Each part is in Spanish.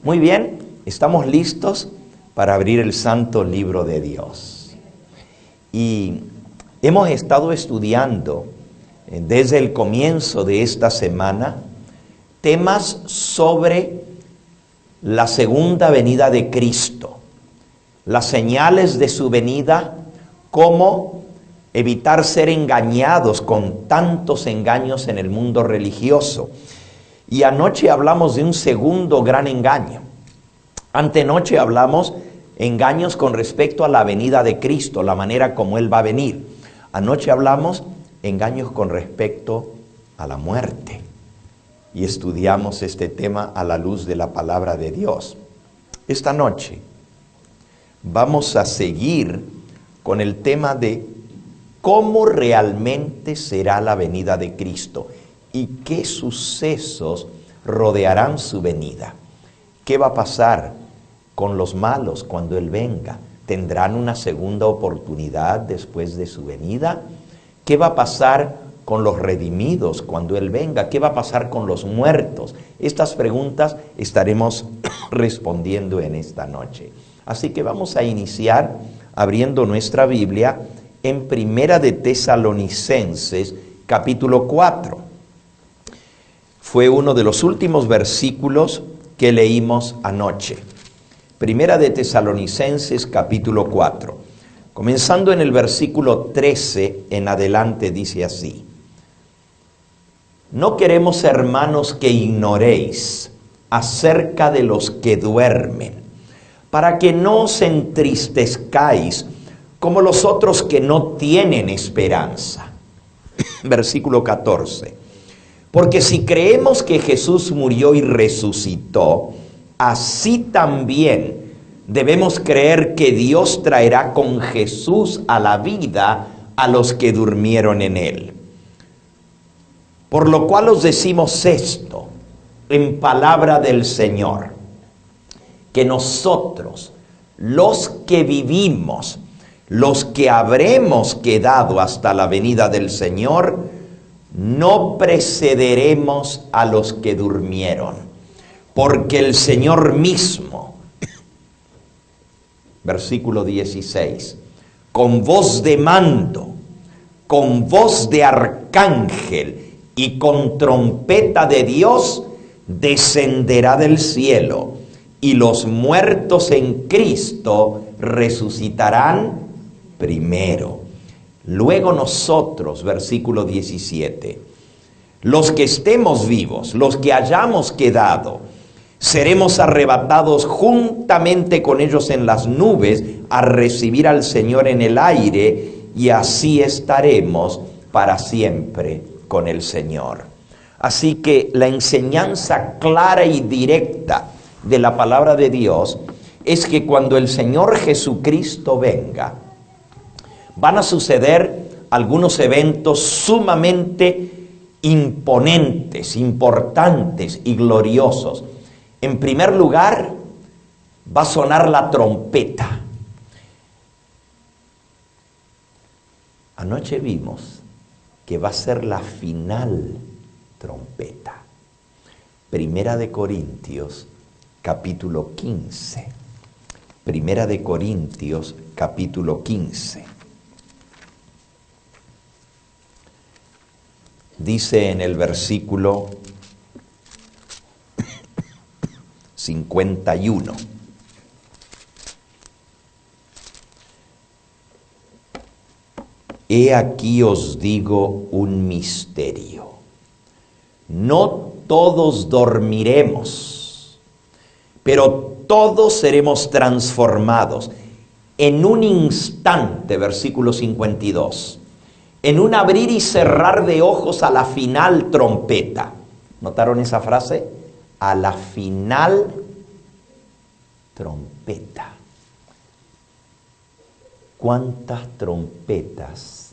Muy bien, estamos listos para abrir el santo libro de Dios. Y hemos estado estudiando desde el comienzo de esta semana temas sobre la segunda venida de Cristo, las señales de su venida, cómo evitar ser engañados con tantos engaños en el mundo religioso. Y anoche hablamos de un segundo gran engaño. Antenoche hablamos engaños con respecto a la venida de Cristo, la manera como Él va a venir. Anoche hablamos engaños con respecto a la muerte. Y estudiamos este tema a la luz de la palabra de Dios. Esta noche vamos a seguir con el tema de cómo realmente será la venida de Cristo y qué sucesos rodearán su venida. ¿Qué va a pasar con los malos cuando Él venga? ¿Tendrán una segunda oportunidad después de su venida? ¿Qué va a pasar con los redimidos cuando Él venga? ¿Qué va a pasar con los muertos? Estas preguntas estaremos respondiendo en esta noche. Así que vamos a iniciar abriendo nuestra Biblia en Primera de Tesalonicenses, capítulo 4. Fue uno de los últimos versículos que leímos anoche. Primera de Tesalonicenses, capítulo 4. Comenzando en el versículo 13 en adelante, dice así: No queremos, hermanos, que ignoréis acerca de los que duermen, para que no os entristezcáis como los otros que no tienen esperanza. Versículo 14. Porque si creemos que Jesús murió y resucitó, así también debemos creer que Dios traerá con Jesús a la vida a los que durmieron en Él. Por lo cual os decimos esto en palabra del Señor, que nosotros, los que vivimos, los que habremos quedado hasta la venida del Señor, no precederemos a los que durmieron, porque el Señor mismo, versículo 16, con voz de mando, con voz de arcángel y con trompeta de Dios, descenderá del cielo, y los muertos en Cristo resucitarán primero. Luego nosotros, versículo 17, los que estemos vivos, los que hayamos quedado, seremos arrebatados juntamente con ellos en las nubes a recibir al Señor en el aire, y así estaremos para siempre con el Señor. Así que la enseñanza clara y directa de la palabra de Dios es que cuando el Señor Jesucristo venga, van a suceder algunos eventos sumamente imponentes, importantes y gloriosos. En primer lugar, va a sonar la trompeta. Anoche vimos que va a ser la final trompeta. Primera de Corintios, capítulo 15. Primera de Corintios, capítulo 15. Dice en el versículo 51. He aquí os digo un misterio. No todos dormiremos, pero todos seremos transformados en un instante, versículo 52. En un abrir y cerrar de ojos a la final trompeta. ¿Notaron esa frase? A la final trompeta. ¿Cuántas trompetas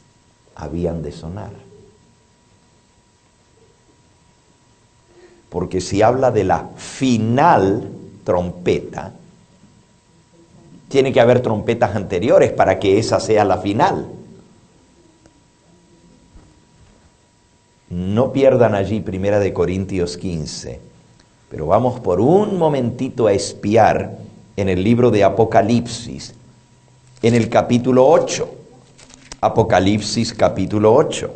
habían de sonar? Porque si habla de la final trompeta, tiene que haber trompetas anteriores para que esa sea la final. No pierdan allí Primera de Corintios 15, Pero vamos por un momentito a espiar en el libro de Apocalipsis, en el capítulo 8. Apocalipsis capítulo 8.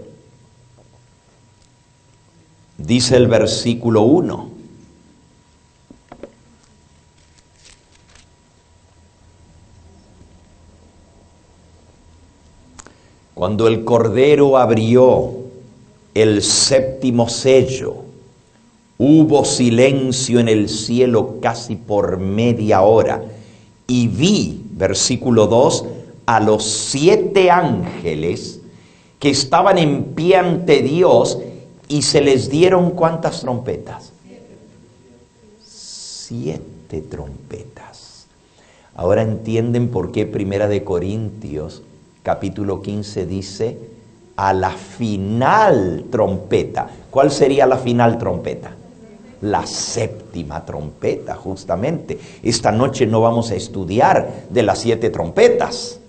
Dice el versículo 1. Cuando el Cordero abrió el séptimo sello, hubo silencio en el cielo casi por media hora. Y vi, versículo 2, a los 7 ángeles que estaban en pie ante Dios, y se les dieron ¿cuántas trompetas? 7 trompetas. Ahora entienden por qué Primera de Corintios capítulo 15 dice a la final trompeta. ¿Cuál sería la final trompeta? La séptima trompeta, justamente. Esta noche no vamos a estudiar de las 7 trompetas,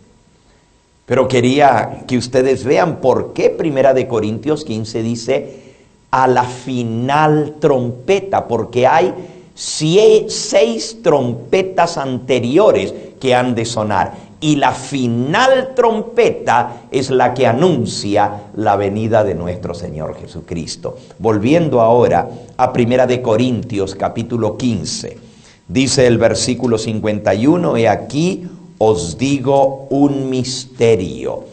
pero quería que ustedes vean por qué Primera de Corintios 15 dice a la final trompeta, porque hay 6 trompetas anteriores que han de sonar. Y la final trompeta es la que anuncia la venida de nuestro Señor Jesucristo. Volviendo ahora a Primera de Corintios capítulo 15. Dice el versículo 51, he aquí os digo un misterio.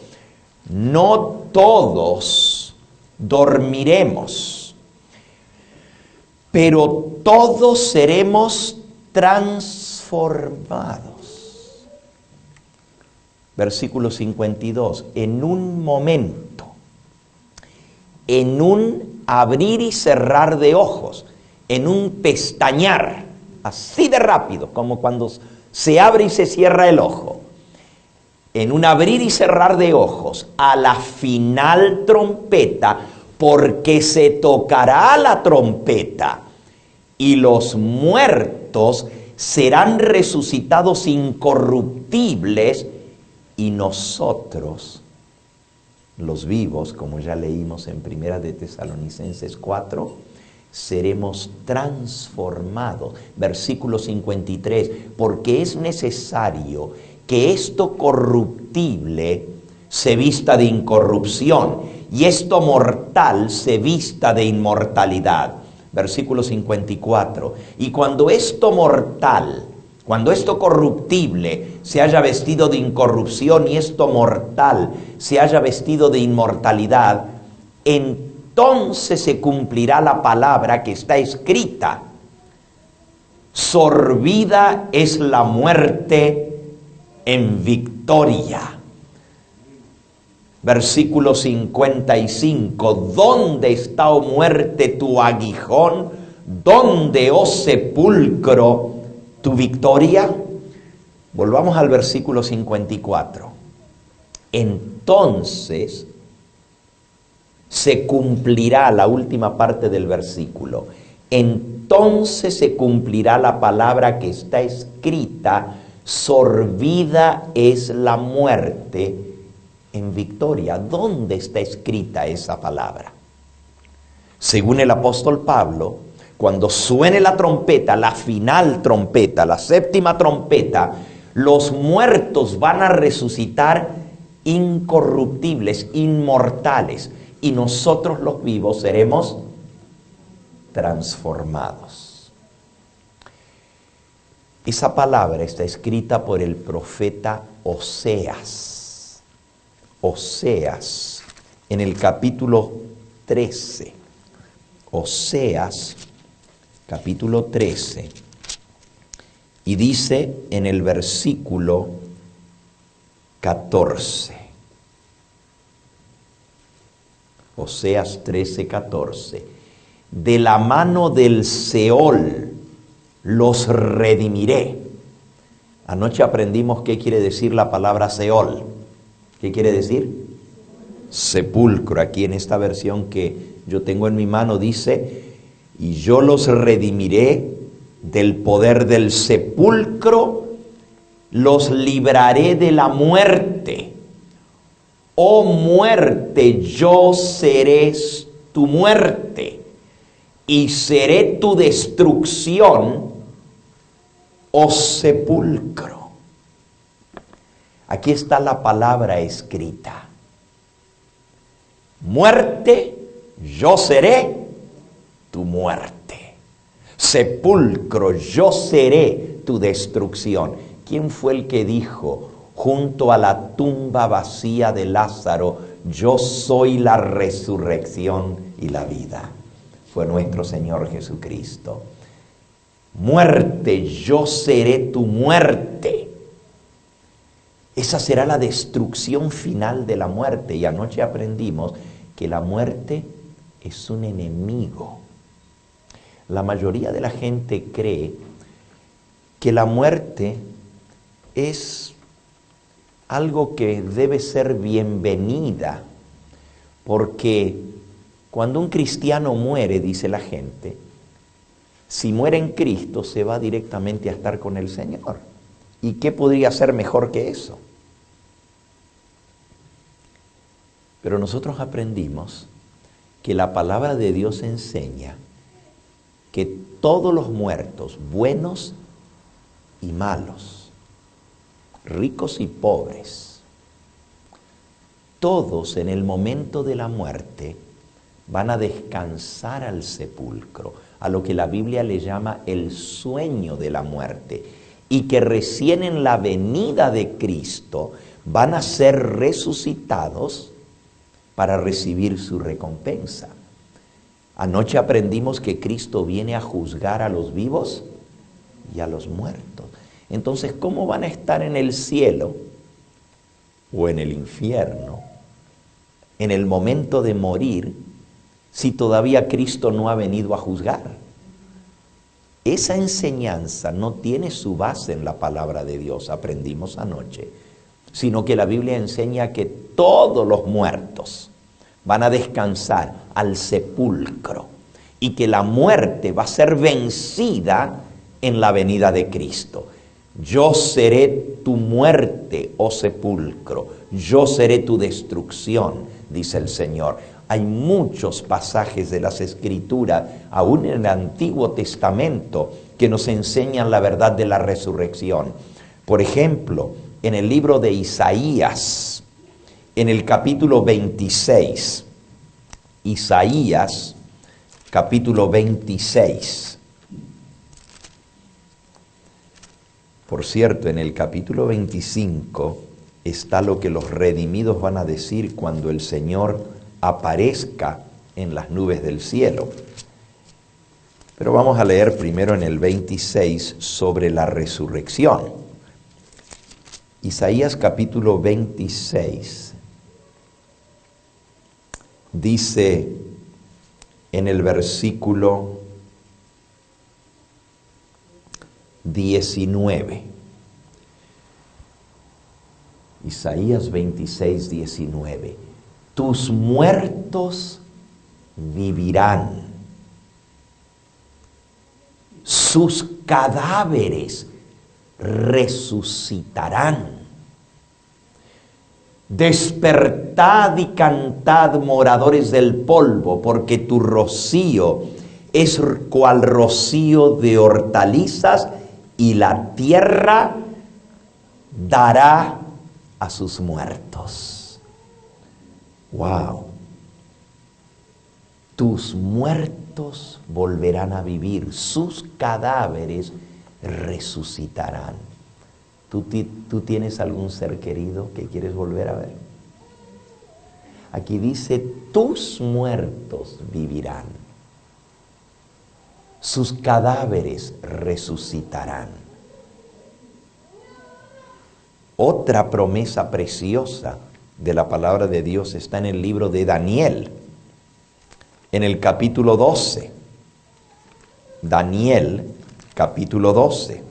No todos dormiremos, pero todos seremos transformados. Versículo 52, en un momento, en un abrir y cerrar de ojos, en un pestañear, así de rápido, como cuando se abre y se cierra el ojo, en un abrir y cerrar de ojos, a la final trompeta, porque se tocará la trompeta, y los muertos serán resucitados incorruptibles, y nosotros, los vivos, como ya leímos en Primera de Tesalonicenses 4, seremos transformados. Versículo 53, porque es necesario que esto corruptible se vista de incorrupción y esto mortal se vista de inmortalidad. Versículo 54, y cuando esto mortal, cuando esto corruptible se haya vestido de incorrupción y esto mortal se haya vestido de inmortalidad, entonces se cumplirá la palabra que está escrita. Sorbida es la muerte en victoria. Versículo 55, ¿dónde está, oh muerte, tu aguijón? ¿Dónde, oh sepulcro, tu victoria? Volvamos al versículo 54. Entonces se cumplirá, la última parte del versículo, entonces se cumplirá la palabra que está escrita, sorbida es la muerte en victoria. ¿Dónde está escrita esa palabra? Según el apóstol Pablo, cuando suene la trompeta, la final trompeta, la séptima trompeta, los muertos van a resucitar incorruptibles, inmortales, y nosotros los vivos seremos transformados. Esa palabra está escrita por el profeta Oseas. Oseas, en el capítulo 13. Oseas, capítulo 13, y dice en el versículo 14, Oseas 13, 14, de la mano del Seol los redimiré. Anoche aprendimos qué quiere decir la palabra Seol. ¿Qué quiere decir? Sepulcro. Aquí en esta versión que yo tengo en mi mano dice, y yo los redimiré del poder del sepulcro, los libraré de la muerte. Oh muerte, yo seré tu muerte, y seré tu destrucción o sepulcro. Aquí está la palabra escrita. Muerte, yo seré tu muerte. Sepulcro, yo seré tu destrucción. ¿Quién fue el que dijo, junto a la tumba vacía de Lázaro, yo soy la resurrección y la vida? Fue nuestro Señor Jesucristo. Muerte, yo seré tu muerte. Esa será la destrucción final de la muerte. Y anoche aprendimos que la muerte es un enemigo. La mayoría de la gente cree que la muerte es algo que debe ser bienvenida, porque cuando un cristiano muere, dice la gente, si muere en Cristo se va directamente a estar con el Señor. ¿Y qué podría ser mejor que eso? Pero nosotros aprendimos que la palabra de Dios enseña que todos los muertos, buenos y malos, ricos y pobres, todos en el momento de la muerte van a descansar al sepulcro, a lo que la Biblia le llama el sueño de la muerte, y que recién en la venida de Cristo van a ser resucitados para recibir su recompensa. Anoche aprendimos que Cristo viene a juzgar a los vivos y a los muertos. Entonces, ¿cómo van a estar en el cielo o en el infierno en el momento de morir si todavía Cristo no ha venido a juzgar? Esa enseñanza no tiene su base en la palabra de Dios, aprendimos anoche, sino que la Biblia enseña que todos los muertos van a descansar al sepulcro y que la muerte va a ser vencida en la venida de Cristo. Yo seré tu muerte, oh sepulcro, yo seré tu destrucción, dice el Señor. Hay muchos pasajes de las Escrituras, aún en el Antiguo Testamento, que nos enseñan la verdad de la resurrección. Por ejemplo, en el libro de Isaías, en el capítulo 26, Isaías, capítulo 26. Por cierto, en el capítulo 25 está lo que los redimidos van a decir cuando el Señor aparezca en las nubes del cielo. Pero vamos a leer primero en el 26 sobre la resurrección. Isaías capítulo 26 dice en el versículo 19. Isaías 26, 19. Tus muertos vivirán, sus cadáveres resucitarán. Despertad y cantad, moradores del polvo, porque tu rocío es cual rocío de hortalizas, y la tierra dará a sus muertos. ¡Wow! Tus muertos volverán a vivir, sus cadáveres resucitarán. ¿Tú tienes algún ser querido que quieres volver a ver? Aquí dice, tus muertos vivirán, sus cadáveres resucitarán. Otra promesa preciosa de la palabra de Dios está en el libro de Daniel, en el capítulo 12. Daniel, capítulo 12.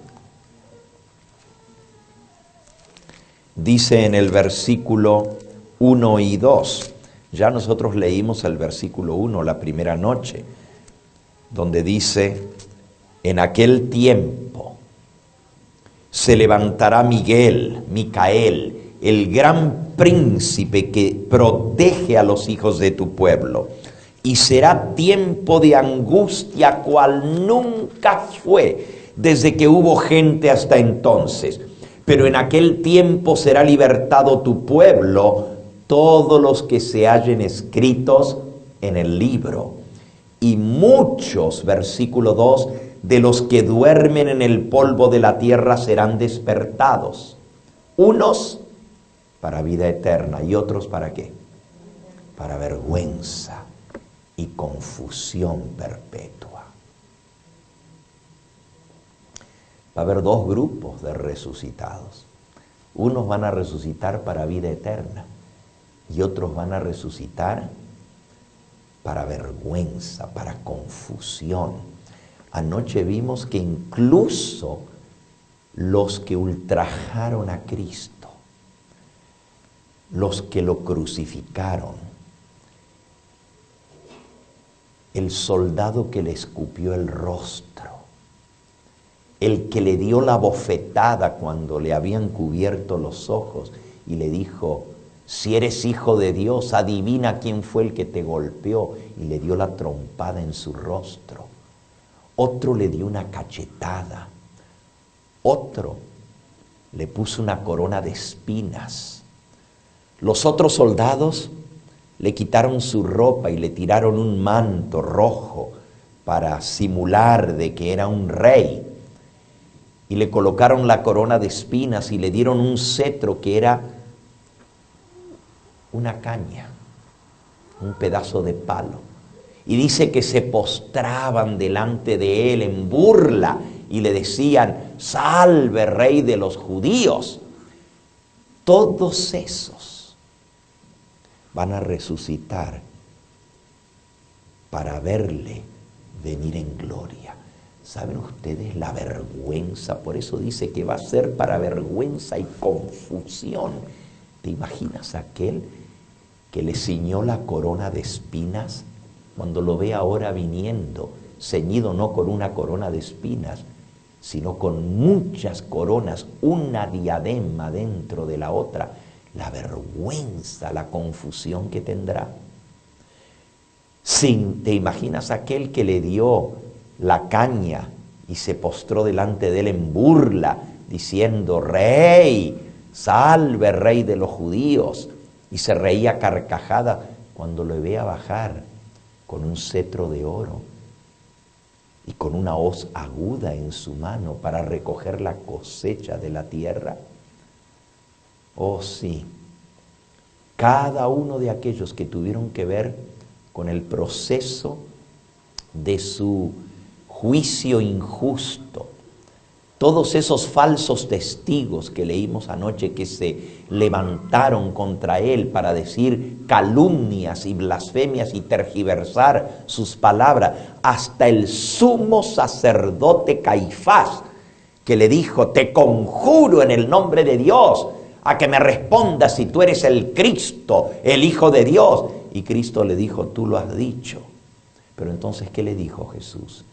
Dice en el versículo 1 y 2. Ya nosotros leímos el versículo 1 la primera noche, donde dice, en aquel tiempo se levantará Micael, el gran príncipe que protege a los hijos de tu pueblo, y será tiempo de angustia cual nunca fue desde que hubo gente hasta entonces. Pero en aquel tiempo será libertado tu pueblo, todos los que se hallen escritos en el libro. Y muchos, versículo 2, de los que duermen en el polvo de la tierra serán despertados. Unos para vida eterna y otros ¿para qué? Para vergüenza y confusión perpetua. Va a haber dos grupos de resucitados. Unos van a resucitar para vida eterna y otros van a resucitar para vergüenza, para confusión. Anoche vimos que incluso los que ultrajaron a Cristo, los que lo crucificaron, el soldado que le escupió el rostro, el que le dio la bofetada cuando le habían cubierto los ojos y le dijo, si eres hijo de Dios, adivina quién fue el que te golpeó, y le dio la trompada en su rostro. Otro le dio una cachetada, otro le puso una corona de espinas. Los otros soldados le quitaron su ropa y le tiraron un manto rojo para simular de que era un rey. Y le colocaron la corona de espinas y le dieron un cetro que era una caña, un pedazo de palo. Y dice que se postraban delante de él en burla y le decían, salve rey de los judíos. Todos esos van a resucitar para verle venir en gloria. ¿Saben ustedes la vergüenza? Por eso dice que va a ser para vergüenza y confusión. ¿Te imaginas aquel que le ciñó la corona de espinas? Cuando lo ve ahora viniendo, ceñido no con una corona de espinas, sino con muchas coronas, una diadema dentro de la otra, la vergüenza, la confusión que tendrá. ¿Te imaginas aquel que le dio la caña y se postró delante de él en burla, diciendo, rey, salve rey de los judíos? Y se reía carcajada cuando lo vea bajar con un cetro de oro y con una hoz aguda en su mano para recoger la cosecha de la tierra. Oh sí, cada uno de aquellos que tuvieron que ver con el proceso de su juicio injusto, todos esos falsos testigos que leímos anoche que se levantaron contra él para decir calumnias y blasfemias y tergiversar sus palabras, hasta el sumo sacerdote Caifás, que le dijo, te conjuro en el nombre de Dios a que me respondas si tú eres el Cristo, el Hijo de Dios. Y Cristo le dijo, tú lo has dicho. Pero entonces, ¿qué le dijo Jesús?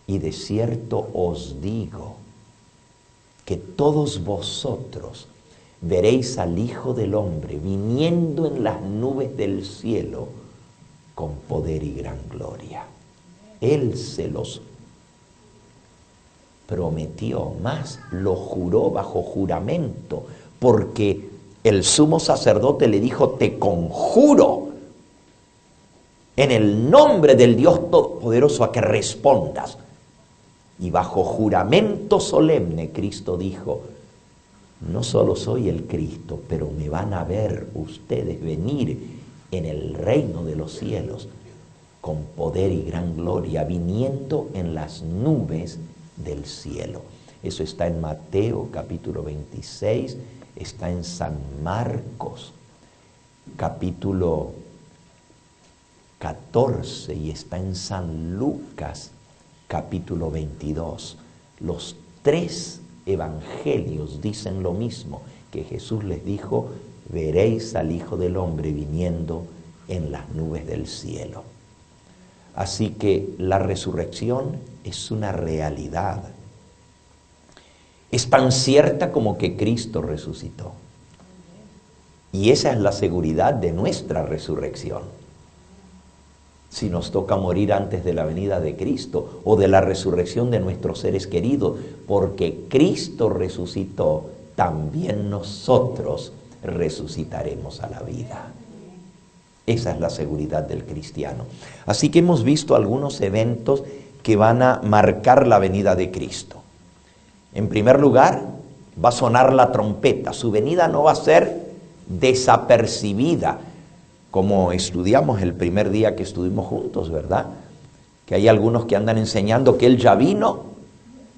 Y de cierto os digo que todos vosotros veréis al Hijo del Hombre viniendo en las nubes del cielo con poder y gran gloria. Él se los prometió, más lo juró bajo juramento, porque el sumo sacerdote le dijo, te conjuro en el nombre del Dios Todopoderoso a que respondas. Y bajo juramento solemne Cristo dijo, no solo soy el Cristo, pero me van a ver ustedes venir en el reino de los cielos con poder y gran gloria, viniendo en las nubes del cielo. Eso está en Mateo capítulo 26, está en San Marcos capítulo 14 y está en San Lucas capítulo 22. Los tres evangelios dicen lo mismo, que Jesús les dijo, veréis al Hijo del Hombre viniendo en las nubes del cielo. Así que la resurrección es una realidad. Es tan cierta como que Cristo resucitó. Y esa es la seguridad de nuestra resurrección. si nos toca morir antes de la venida de Cristo o de la resurrección de nuestros seres queridos, porque Cristo resucitó, también nosotros resucitaremos a la vida. Esa es la seguridad del cristiano. Así que hemos visto algunos eventos que van a marcar la venida de Cristo. En primer lugar, va a sonar la trompeta. Su venida no va a ser desapercibida, como estudiamos el primer día que estuvimos juntos, ¿verdad? Que hay algunos que andan enseñando que Él ya vino.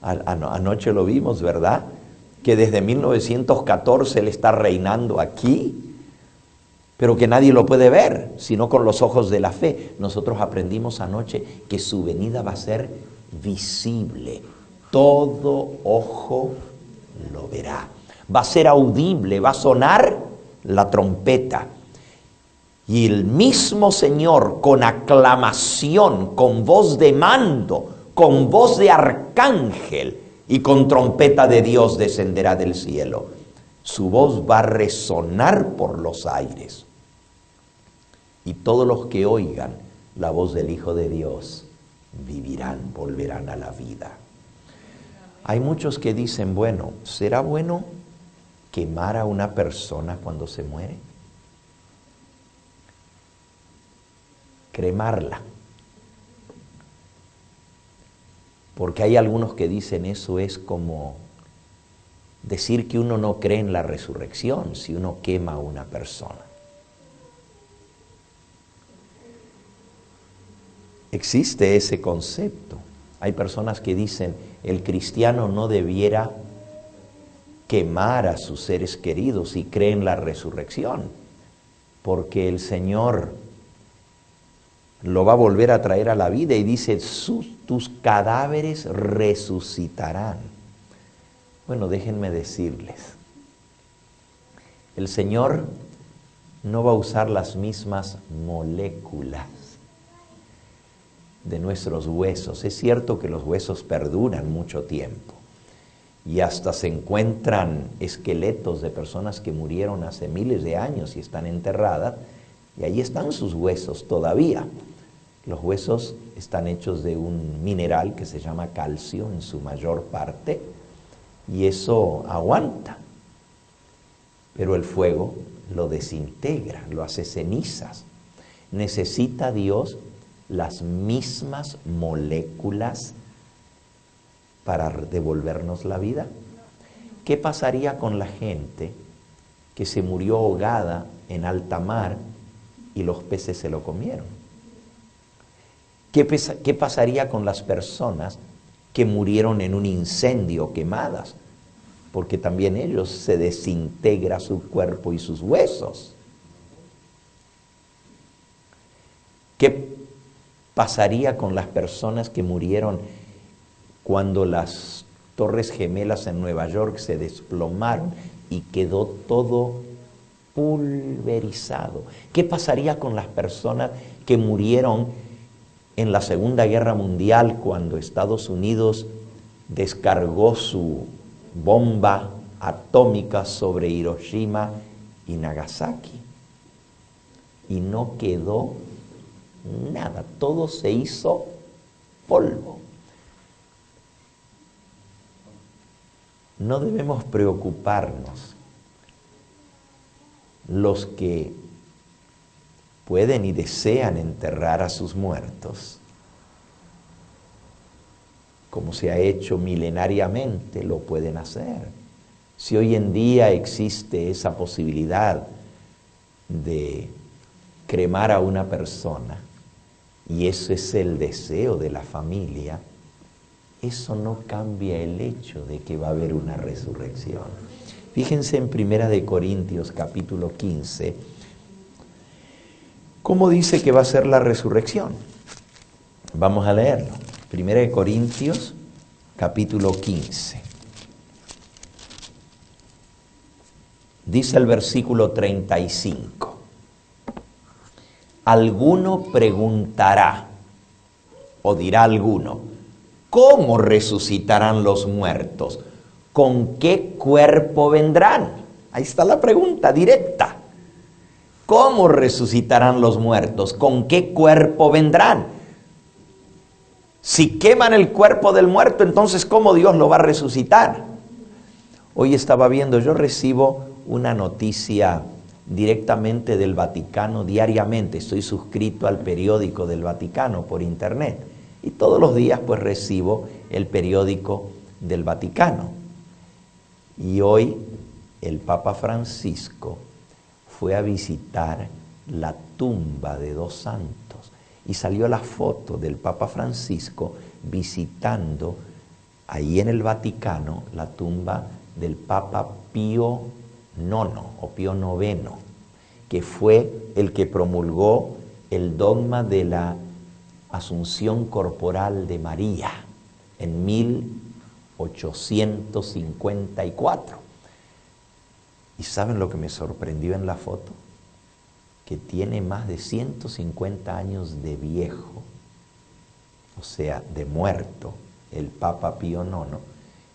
Anoche lo vimos, ¿verdad? Que desde 1914 Él está reinando aquí, pero que nadie lo puede ver, sino con los ojos de la fe. Nosotros aprendimos anoche que su venida va a ser visible. Todo ojo lo verá. Va a ser audible, va a sonar la trompeta. Y el mismo Señor, con aclamación, con voz de mando, con voz de arcángel y con trompeta de Dios descenderá del cielo. Su voz va a resonar por los aires. Y todos los que oigan la voz del Hijo de Dios vivirán, volverán a la vida. Hay muchos que dicen, bueno, ¿será bueno quemar a una persona cuando se muere? Cremarla. Porque hay algunos que dicen eso es como decir que uno no cree en la resurrección si uno quema a una persona. Existe ese concepto. Hay personas que dicen el cristiano no debiera quemar a sus seres queridos y cree en la resurrección, porque el Señor lo va a volver a traer a la vida y dice, tus cadáveres resucitarán. Bueno, déjenme decirles, el Señor no va a usar las mismas moléculas de nuestros huesos. Es cierto que los huesos perduran mucho tiempo y hasta se encuentran esqueletos de personas que murieron hace miles de años y están enterradas, y ahí están sus huesos todavía. Los huesos están hechos de un mineral que se llama calcio en su mayor parte, y eso aguanta. Pero el fuego lo desintegra, lo hace cenizas. ¿Necesita Dios las mismas moléculas para devolvernos la vida? ¿Qué pasaría con la gente que se murió ahogada en alta mar y los peces se lo comieron? ¿Qué pasaría con las personas que murieron en un incendio quemadas? Porque también ellos se desintegra su cuerpo y sus huesos. ¿Qué pasaría con las personas que murieron cuando las Torres Gemelas en Nueva York se desplomaron y quedó todo pulverizado? ¿Qué pasaría con las personas que murieron en la Segunda Guerra Mundial cuando Estados Unidos descargó su bomba atómica sobre Hiroshima y Nagasaki? Y no quedó nada, todo se hizo polvo. No debemos preocuparnos. Los que pueden y desean enterrar a sus muertos, como se ha hecho milenariamente, lo pueden hacer. Si hoy en día existe esa posibilidad de cremar a una persona, y eso es el deseo de la familia, eso no cambia el hecho de que va a haber una resurrección. Fíjense en 1 Corintios capítulo 15, ¿cómo dice que va a ser la resurrección? Vamos a leerlo. 1 Corintios capítulo 15. Dice el versículo 35. Alguno preguntará, o dirá alguno, ¿cómo resucitarán los muertos? ¿Con qué cuerpo vendrán? Ahí está la pregunta directa. ¿Cómo resucitarán los muertos? ¿Con qué cuerpo vendrán? Si queman el cuerpo del muerto, entonces ¿cómo Dios lo va a resucitar? Hoy estaba viendo, yo recibo una noticia directamente del Vaticano diariamente. Estoy suscrito al periódico del Vaticano por internet. Y todos los días pues recibo el periódico del Vaticano. Y hoy el Papa Francisco fue a visitar la tumba de dos santos. Y salió la foto del Papa Francisco visitando ahí en el Vaticano la tumba del Papa Pío IX o Pío IX, que fue el que promulgó el dogma de la asunción corporal de María en 1854. ¿Y saben lo que me sorprendió en la foto? Que tiene más de 150 años de viejo, o sea, de muerto, el Papa Pío IX,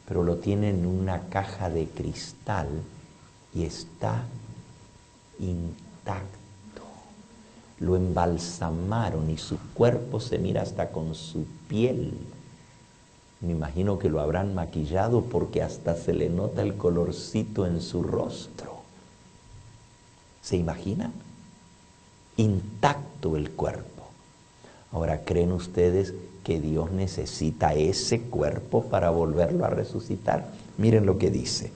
pero lo tiene en una caja de cristal y está intacto. Lo embalsamaron y su cuerpo se mira hasta con su piel. Me imagino que lo habrán maquillado porque hasta se le nota el colorcito en su rostro. ¿Se imaginan? Intacto el cuerpo. Ahora, ¿creen ustedes que Dios necesita ese cuerpo para volverlo a resucitar? Miren lo que dice.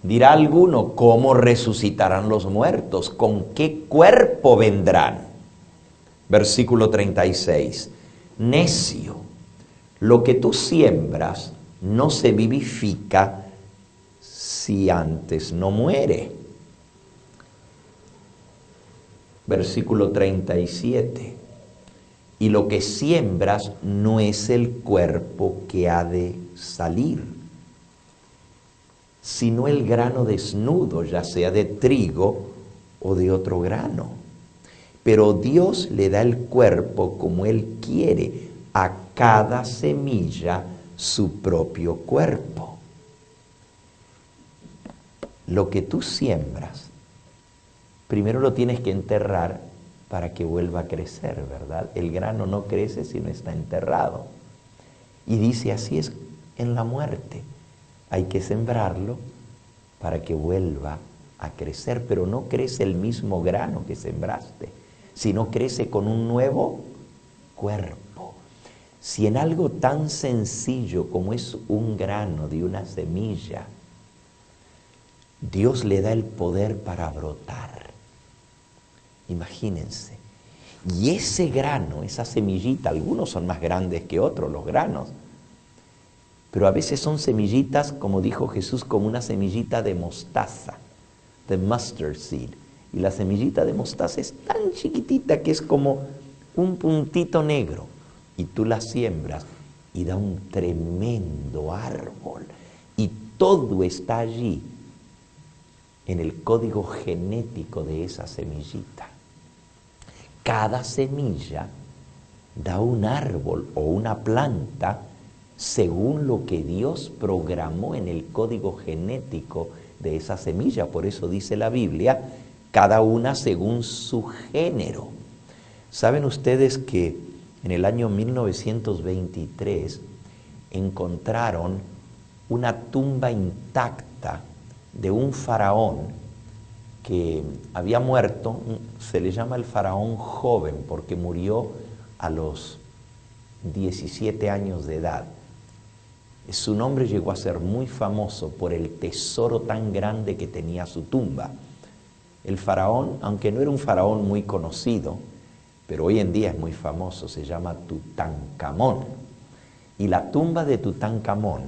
Dirá alguno, ¿cómo resucitarán los muertos? ¿Con qué cuerpo vendrán? Versículo 36. Necio, lo que tú siembras no se vivifica si antes no muere. Versículo 37. Y lo que siembras no es el cuerpo que ha de salir, sino el grano desnudo, ya sea de trigo o de otro grano. Pero Dios le da el cuerpo como Él quiere, a cada semilla su propio cuerpo. Lo que tú siembras, primero lo tienes que enterrar para que vuelva a crecer, ¿verdad? El grano no crece si no está enterrado. Y dice, así es en la muerte. Hay que sembrarlo para que vuelva a crecer, pero no crece el mismo grano que sembraste, sino crece con un nuevo cuerpo. Si en algo tan sencillo como es un grano de una semilla, Dios le da el poder para brotar. Imagínense. Y ese grano, esa semillita, algunos son más grandes que otros, los granos, pero a veces son semillitas, como dijo Jesús, como una semillita de mostaza, de mustard seed. Y la semillita de mostaza es tan chiquitita que es como un puntito negro. Y tú la siembras y da un tremendo árbol. Y todo está allí en el código genético de esa semillita. Cada semilla da un árbol o una planta según lo que Dios programó en el código genético de esa semilla. Por eso dice la Biblia, cada una según su género. ¿Saben ustedes que en el año 1923 encontraron una tumba intacta de un faraón que había muerto? Se le llama el faraón joven porque murió a los 17 años de edad. Su nombre llegó a ser muy famoso por el tesoro tan grande que tenía su tumba. El faraón, aunque no era un faraón muy conocido, pero hoy en día es muy famoso, se llama Tutankamón. Y la tumba de Tutankamón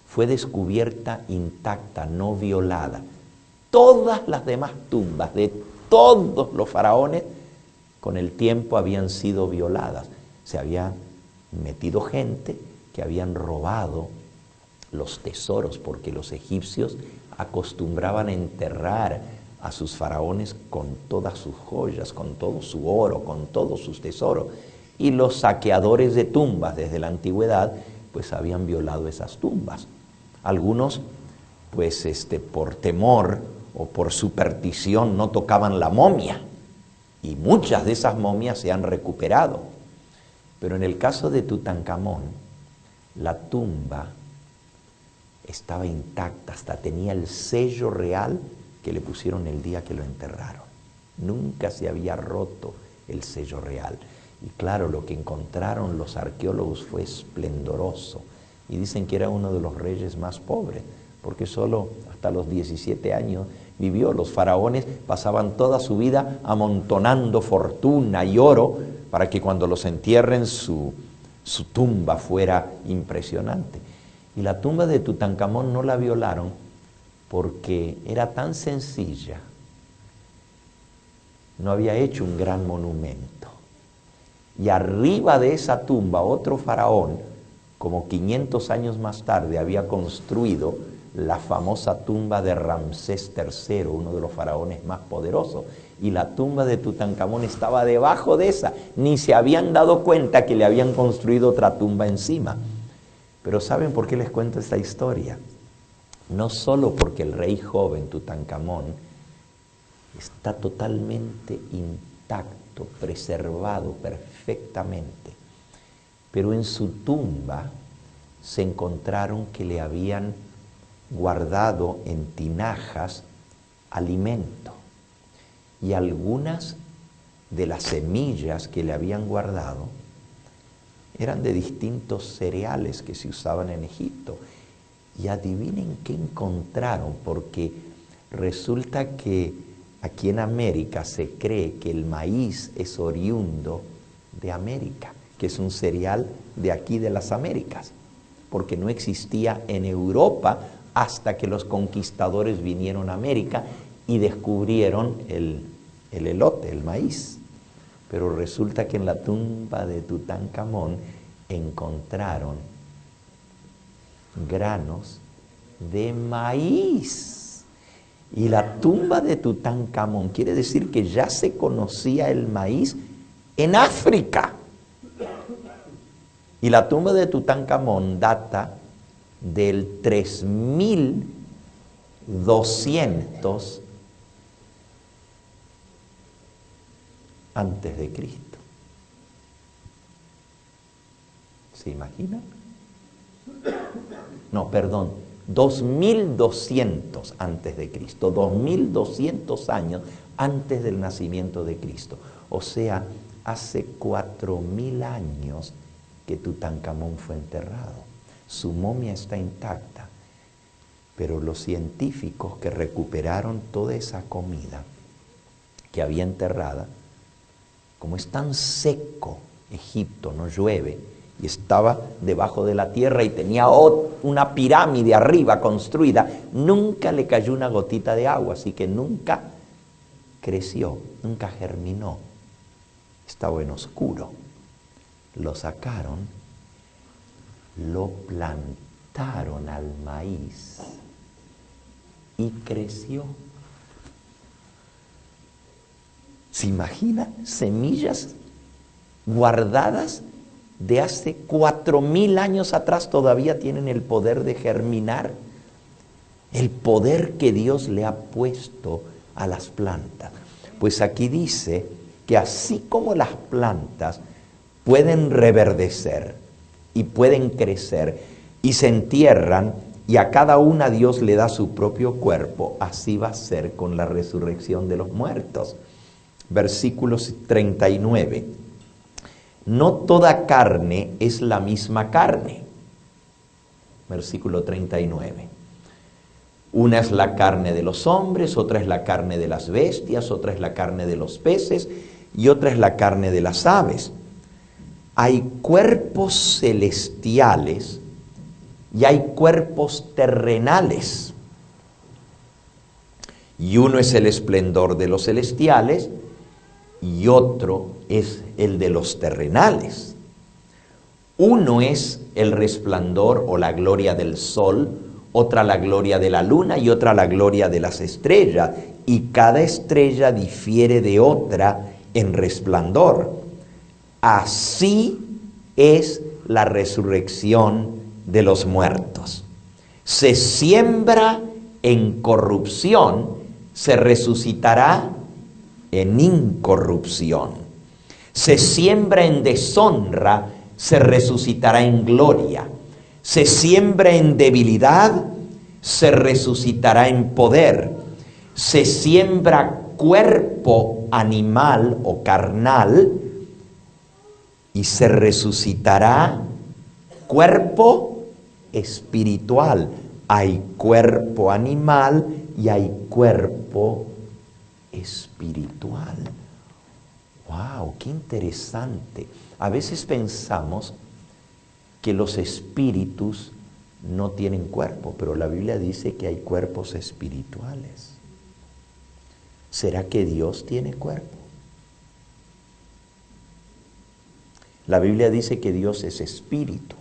fue descubierta intacta, no violada. Todas las demás tumbas de todos los faraones con el tiempo habían sido violadas. Se había metido gente que habían robado los tesoros, porque los egipcios acostumbraban a enterrar a sus faraones con todas sus joyas, con todo su oro, con todos sus tesoros. Y los saqueadores de tumbas desde la antigüedad, pues habían violado esas tumbas. Algunos, pues por temor o por superstición no tocaban la momia. Y muchas de esas momias se han recuperado. Pero en el caso de Tutankamón, la tumba estaba intacta, hasta tenía el sello real que le pusieron el día que lo enterraron. Nunca se había roto el sello real. Y claro, lo que encontraron los arqueólogos fue esplendoroso. Y dicen que era uno de los reyes más pobres, porque solo hasta los 17 años vivió. Los faraones pasaban toda su vida amontonando fortuna y oro para que cuando los entierren su tumba fuera impresionante. Y la tumba de Tutankamón no la violaron porque era tan sencilla. No había hecho un gran monumento. Y arriba de esa tumba otro faraón, como 500 años más tarde, había construido la famosa tumba de Ramsés III, uno de los faraones más poderosos. Y la tumba de Tutankamón estaba debajo de esa. Ni se habían dado cuenta que le habían construido otra tumba encima. Pero ¿saben por qué les cuento esta historia? No solo porque el rey joven Tutankamón está totalmente intacto, preservado perfectamente, pero en su tumba se encontraron que le habían guardado en tinajas alimento, y algunas de las semillas que le habían guardado eran de distintos cereales que se usaban en Egipto. Y adivinen qué encontraron, porque resulta que aquí en América se cree que el maíz es oriundo de América, que es un cereal de aquí de las Américas, porque no existía en Europa hasta que los conquistadores vinieron a América y descubrieron el elote, el maíz. Pero resulta que en la tumba de Tutankamón encontraron granos de maíz. Y la tumba de Tutankamón quiere decir que ya se conocía el maíz en África. Y la tumba de Tutankamón data del 3200 antes de Cristo. ¿Se imaginan? No, perdón, 2200 antes de Cristo, 2200 años antes del nacimiento de Cristo. O sea, hace 4000 años que Tutankamón fue enterrado. Su momia está intacta, pero los científicos que recuperaron toda esa comida que había enterrada, como es tan seco Egipto, no llueve, y estaba debajo de la tierra y tenía una pirámide arriba construida, nunca le cayó una gotita de agua, así que nunca creció, nunca germinó. Estaba en oscuro. Lo sacaron, lo plantaron al maíz y creció. ¿Se imagina? Semillas guardadas de hace 4000 años atrás todavía tienen el poder de germinar, el poder que Dios le ha puesto a las plantas. Pues aquí dice que así como las plantas pueden reverdecer y pueden crecer y se entierran y a cada una Dios le da su propio cuerpo, así va a ser con la resurrección de los muertos. Versículo 39. No toda carne es la misma carne. Versículo 39. Una es la carne de los hombres, otra es la carne de las bestias, otra es la carne de los peces y otra es la carne de las aves. Hay cuerpos celestiales y hay cuerpos terrenales. Y uno es el esplendor de los celestiales y otro es el de los terrenales. Uno es el resplandor o la gloria del sol, otra la gloria de la luna y otra la gloria de las estrellas. Y cada estrella difiere de otra en resplandor. Así es la resurrección de los muertos. Se siembra en corrupción se resucitará en incorrupción. Se siembra en deshonra, se resucitará en gloria. Se siembra en debilidad, se resucitará en poder. Se siembra cuerpo animal o carnal y se resucitará cuerpo espiritual. Hay cuerpo animal y hay cuerpo espiritual. ¡Wow! ¡Qué interesante! A veces pensamos que los espíritus no tienen cuerpo, pero la Biblia dice que hay cuerpos espirituales. ¿Será que Dios tiene cuerpo? La Biblia dice que Dios es espíritu.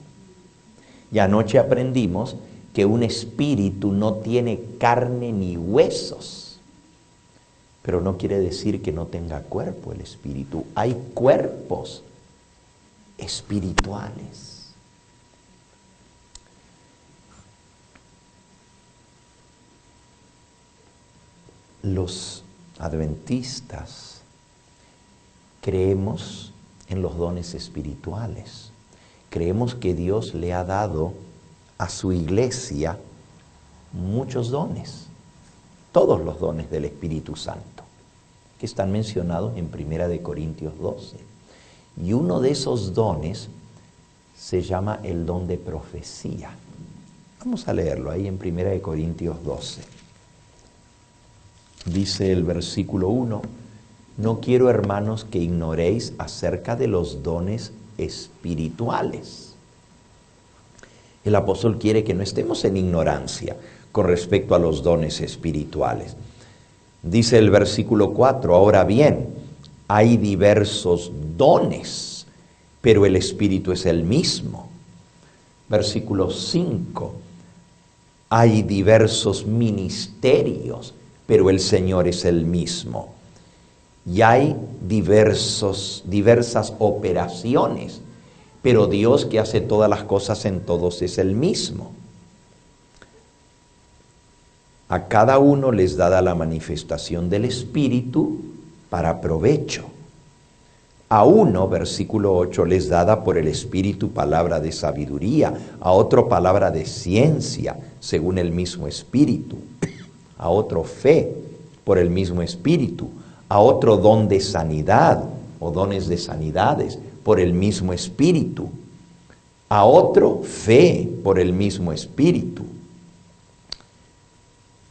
Y anoche aprendimos que un espíritu no tiene carne ni huesos. Pero no quiere decir que no tenga cuerpo el espíritu. Hay cuerpos espirituales. Los adventistas creemos en los dones espirituales. Creemos que Dios le ha dado a su iglesia muchos dones, todos los dones del Espíritu Santo, que están mencionados en 1 Corintios 12. Y uno de esos dones se llama el don de profecía. Vamos a leerlo ahí en 1 Corintios 12. Dice el versículo 1, no quiero, hermanos, que ignoréis acerca de los dones espirituales. El apóstol quiere que no estemos en ignorancia con respecto a los dones espirituales. Dice el versículo 4, ahora bien, hay diversos dones, pero el Espíritu es el mismo. Versículo 5, hay diversos ministerios, pero el Señor es el mismo. Y hay diversas operaciones, pero Dios que hace todas las cosas en todos es el mismo. A cada uno les da la manifestación del Espíritu para provecho. A uno, versículo 8, les dada por el Espíritu palabra de sabiduría, a otro palabra de ciencia, según el mismo Espíritu, a otro fe, por el mismo Espíritu, a otro don de sanidad o dones de sanidades por el mismo Espíritu, a otro fe por el mismo Espíritu,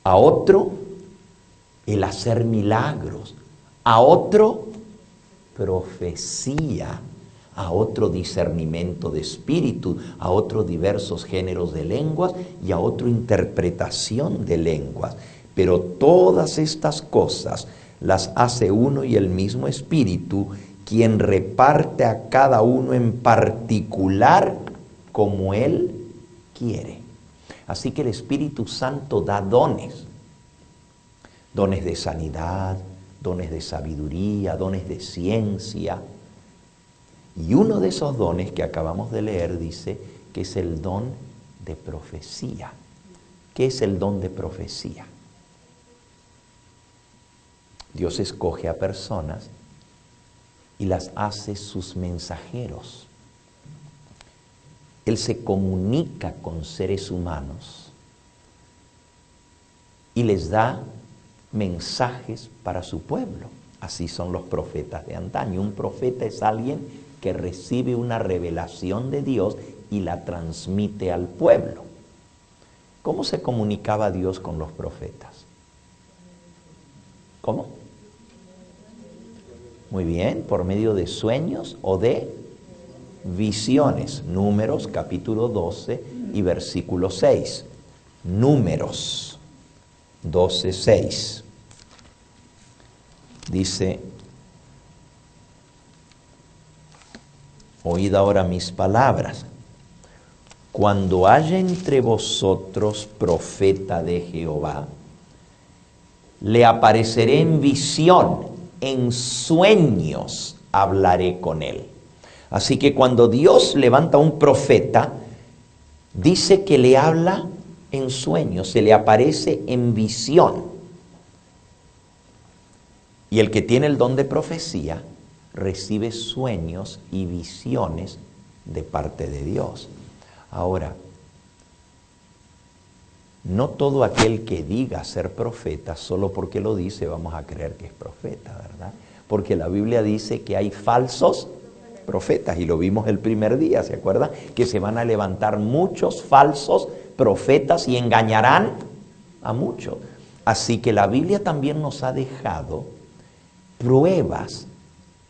a otro el hacer milagros, a otro profecía, a otro discernimiento de espíritu, a otro diversos géneros de lenguas y a otro interpretación de lenguas. Pero todas estas cosas las hace uno y el mismo Espíritu, quien reparte a cada uno en particular como Él quiere. Así que el Espíritu Santo da dones. Dones de sanidad, dones de sabiduría, dones de ciencia. Y uno de esos dones que acabamos de leer dice que es el don de profecía. ¿Qué es el don de profecía? Dios escoge a personas y las hace sus mensajeros. Él se comunica con seres humanos y les da mensajes para su pueblo. Así son los profetas de antaño. Un profeta es alguien que recibe una revelación de Dios y la transmite al pueblo. ¿Cómo se comunicaba Dios con los profetas? ¿Cómo? Muy bien, por medio de sueños o de visiones. Números capítulo 12 y versículo 6. Números 12, 6. Dice, oíd ahora mis palabras. Cuando haya entre vosotros profeta de Jehová, le apareceré en visión, en sueños hablaré con él. Así que cuando Dios levanta a un profeta, dice que le habla en sueños, se le aparece en visión. Y el que tiene el don de profecía recibe sueños y visiones de parte de Dios. Ahora, no todo aquel que diga ser profeta, solo porque lo dice, vamos a creer que es profeta, ¿verdad? Porque la Biblia dice que hay falsos profetas, y lo vimos el primer día, ¿se acuerdan? Que se van a levantar muchos falsos profetas y engañarán a muchos. Así que la Biblia también nos ha dejado pruebas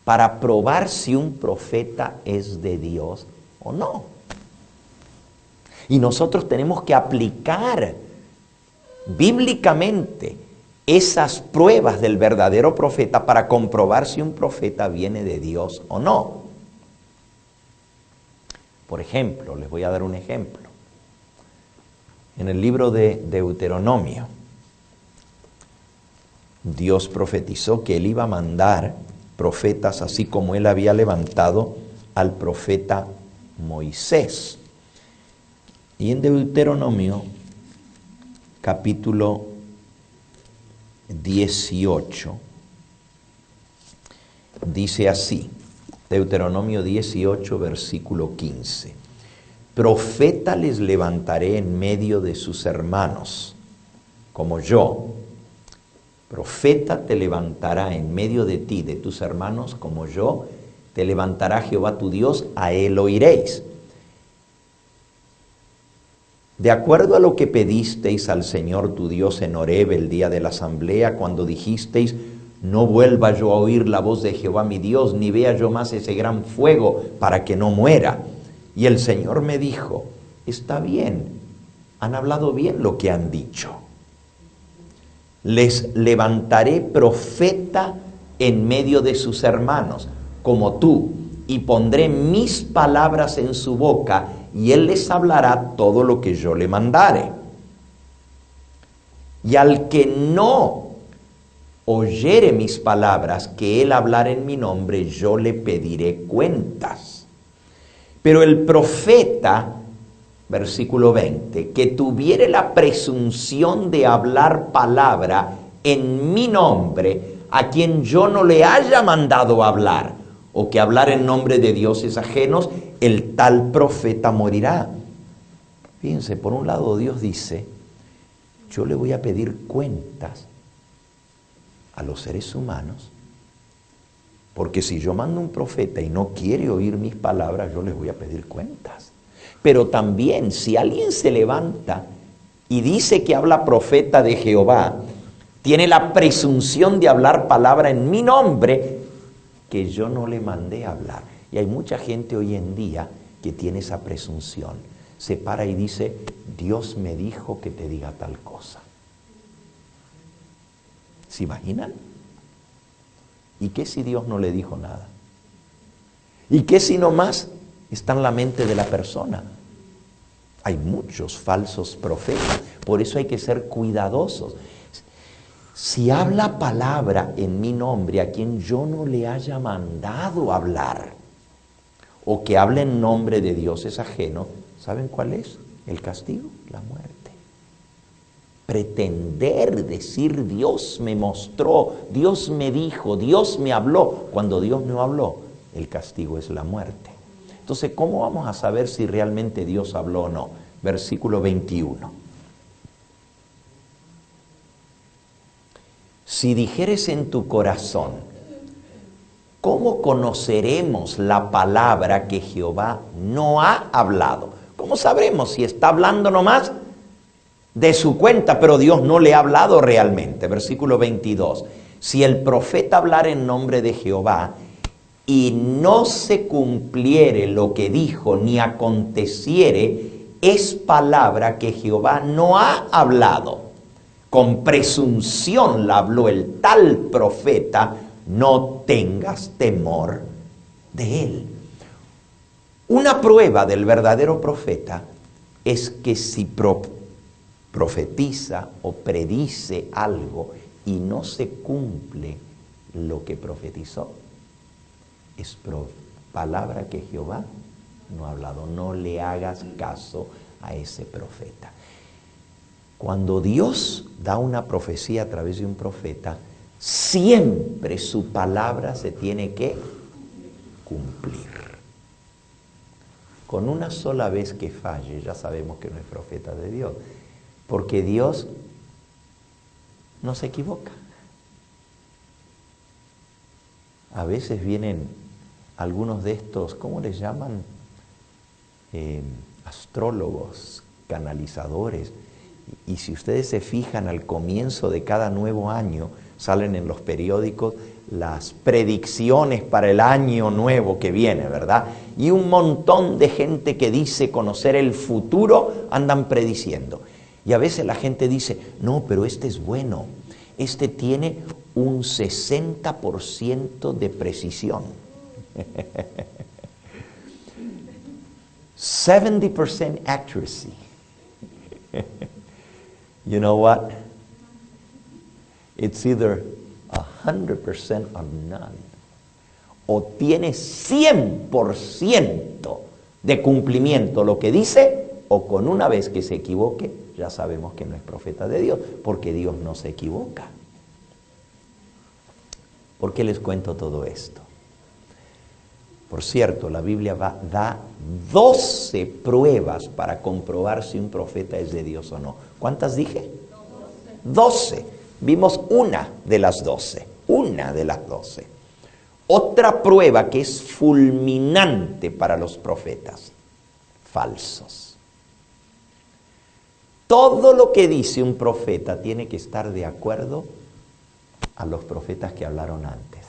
para probar si un profeta es de Dios o no. Y nosotros tenemos que aplicar bíblicamente esas pruebas del verdadero profeta para comprobar si un profeta viene de Dios o no. Por ejemplo, les voy a dar un ejemplo. En el libro de Deuteronomio, Dios profetizó que Él iba a mandar profetas así como Él había levantado al profeta Moisés. Y en Deuteronomio, capítulo 18, dice así, Deuteronomio 18, versículo 15. Profeta les levantaré en medio de sus hermanos, como yo. Profeta te levantará en medio de ti, de tus hermanos, como yo. Te levantará Jehová tu Dios, a Él oiréis. De acuerdo a lo que pedisteis al Señor tu Dios en Horeb el día de la asamblea, cuando dijisteis, no vuelva yo a oír la voz de Jehová mi Dios, ni vea yo más ese gran fuego para que no muera. Y el Señor me dijo, está bien, han hablado bien lo que han dicho. Les levantaré profeta en medio de sus hermanos, como tú, y pondré mis palabras en su boca, y él les hablará todo lo que yo le mandare. Y al que no oyere mis palabras, que él hablara en mi nombre, yo le pediré cuentas. Pero el profeta, versículo 20, que tuviere la presunción de hablar palabra en mi nombre, a quien yo no le haya mandado hablar, o que hablar en nombre de dioses ajenos, el tal profeta morirá. Fíjense, por un lado Dios dice, yo le voy a pedir cuentas a los seres humanos, porque si yo mando un profeta y no quiere oír mis palabras, yo les voy a pedir cuentas. Pero también, si alguien se levanta y dice que habla profeta de Jehová, tiene la presunción de hablar palabra en mi nombre, que yo no le mandé a hablar. Y hay mucha gente hoy en día que tiene esa presunción. Se para y dice, Dios me dijo que te diga tal cosa. ¿Se imaginan? ¿Y qué si Dios no le dijo nada? ¿Y qué si nomás está en la mente de la persona? Hay muchos falsos profetas, por eso hay que ser cuidadosos. Si habla palabra en mi nombre a quien yo no le haya mandado hablar, o que hable en nombre de dioses ajenos, ¿saben cuál es el castigo? La muerte. Pretender decir Dios me mostró, Dios me dijo, Dios me habló, cuando Dios no habló, el castigo es la muerte. Entonces, ¿cómo vamos a saber si realmente Dios habló o no? Versículo 21. Si dijeres en tu corazón, ¿cómo conoceremos la palabra que Jehová no ha hablado? ¿Cómo sabremos si está hablando nomás de su cuenta, pero Dios no le ha hablado realmente? Versículo 22. Si el profeta hablara en nombre de Jehová y no se cumpliere lo que dijo, ni aconteciere, es palabra que Jehová no ha hablado. Con presunción la habló el tal profeta, no tengas temor de él. Una prueba del verdadero profeta es que si profetiza o predice algo y no se cumple lo que profetizó, es palabra que Jehová no ha hablado. No le hagas caso a ese profeta. Cuando Dios da una profecía a través de un profeta, siempre su palabra se tiene que cumplir. Con una sola vez que falle, ya sabemos que no es profeta de Dios, porque Dios no se equivoca. A veces vienen algunos de estos, ¿cómo les llaman? Astrólogos, canalizadores. Y si ustedes se fijan, al comienzo de cada nuevo año, salen en los periódicos las predicciones para el año nuevo que viene, ¿verdad? Y un montón de gente que dice conocer el futuro andan prediciendo. Y a veces la gente dice, no, pero este es bueno. Este tiene un 60% de precisión. 70% accuracy. You know what? It's either 100% or none. O tiene 100% de cumplimiento lo que dice, o con una vez que se equivoque, ya sabemos que no es profeta de Dios, porque Dios no se equivoca. ¿Por qué les cuento todo esto? Por cierto, la Biblia da 12 pruebas para comprobar si un profeta es de Dios o no. ¿Cuántas dije? 12. Vimos una de las 12. Una de las 12. Otra prueba que es fulminante para los profetas. Falsos. Todo lo que dice un profeta tiene que estar de acuerdo a los profetas que hablaron antes,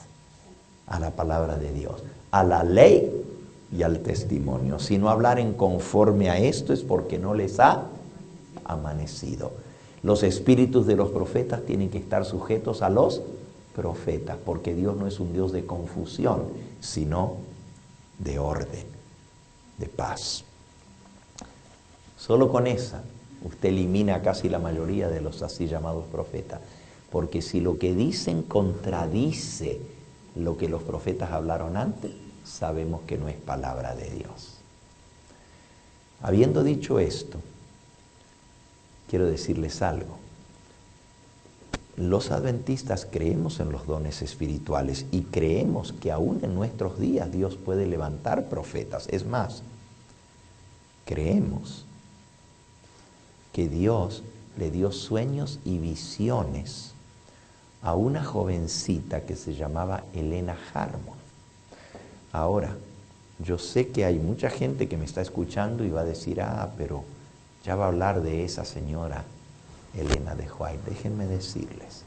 a la palabra de Dios, a la ley y al testimonio. Si no hablaren conforme a esto es porque no les ha amanecido. Los espíritus de los profetas tienen que estar sujetos a los profetas, porque Dios no es un Dios de confusión, sino de orden, de paz. Solo con esa usted elimina casi la mayoría de los así llamados profetas, porque si lo que dicen contradice lo que los profetas hablaron antes, sabemos que no es palabra de Dios. Habiendo dicho esto, quiero decirles algo. Los adventistas creemos en los dones espirituales y creemos que aún en nuestros días Dios puede levantar profetas. Es más, creemos que Dios le dio sueños y visiones a una jovencita que se llamaba Elena Harmon. Ahora, yo sé que hay mucha gente que me está escuchando y va a decir, pero ya va a hablar de esa señora Elena de White. Déjenme decirles,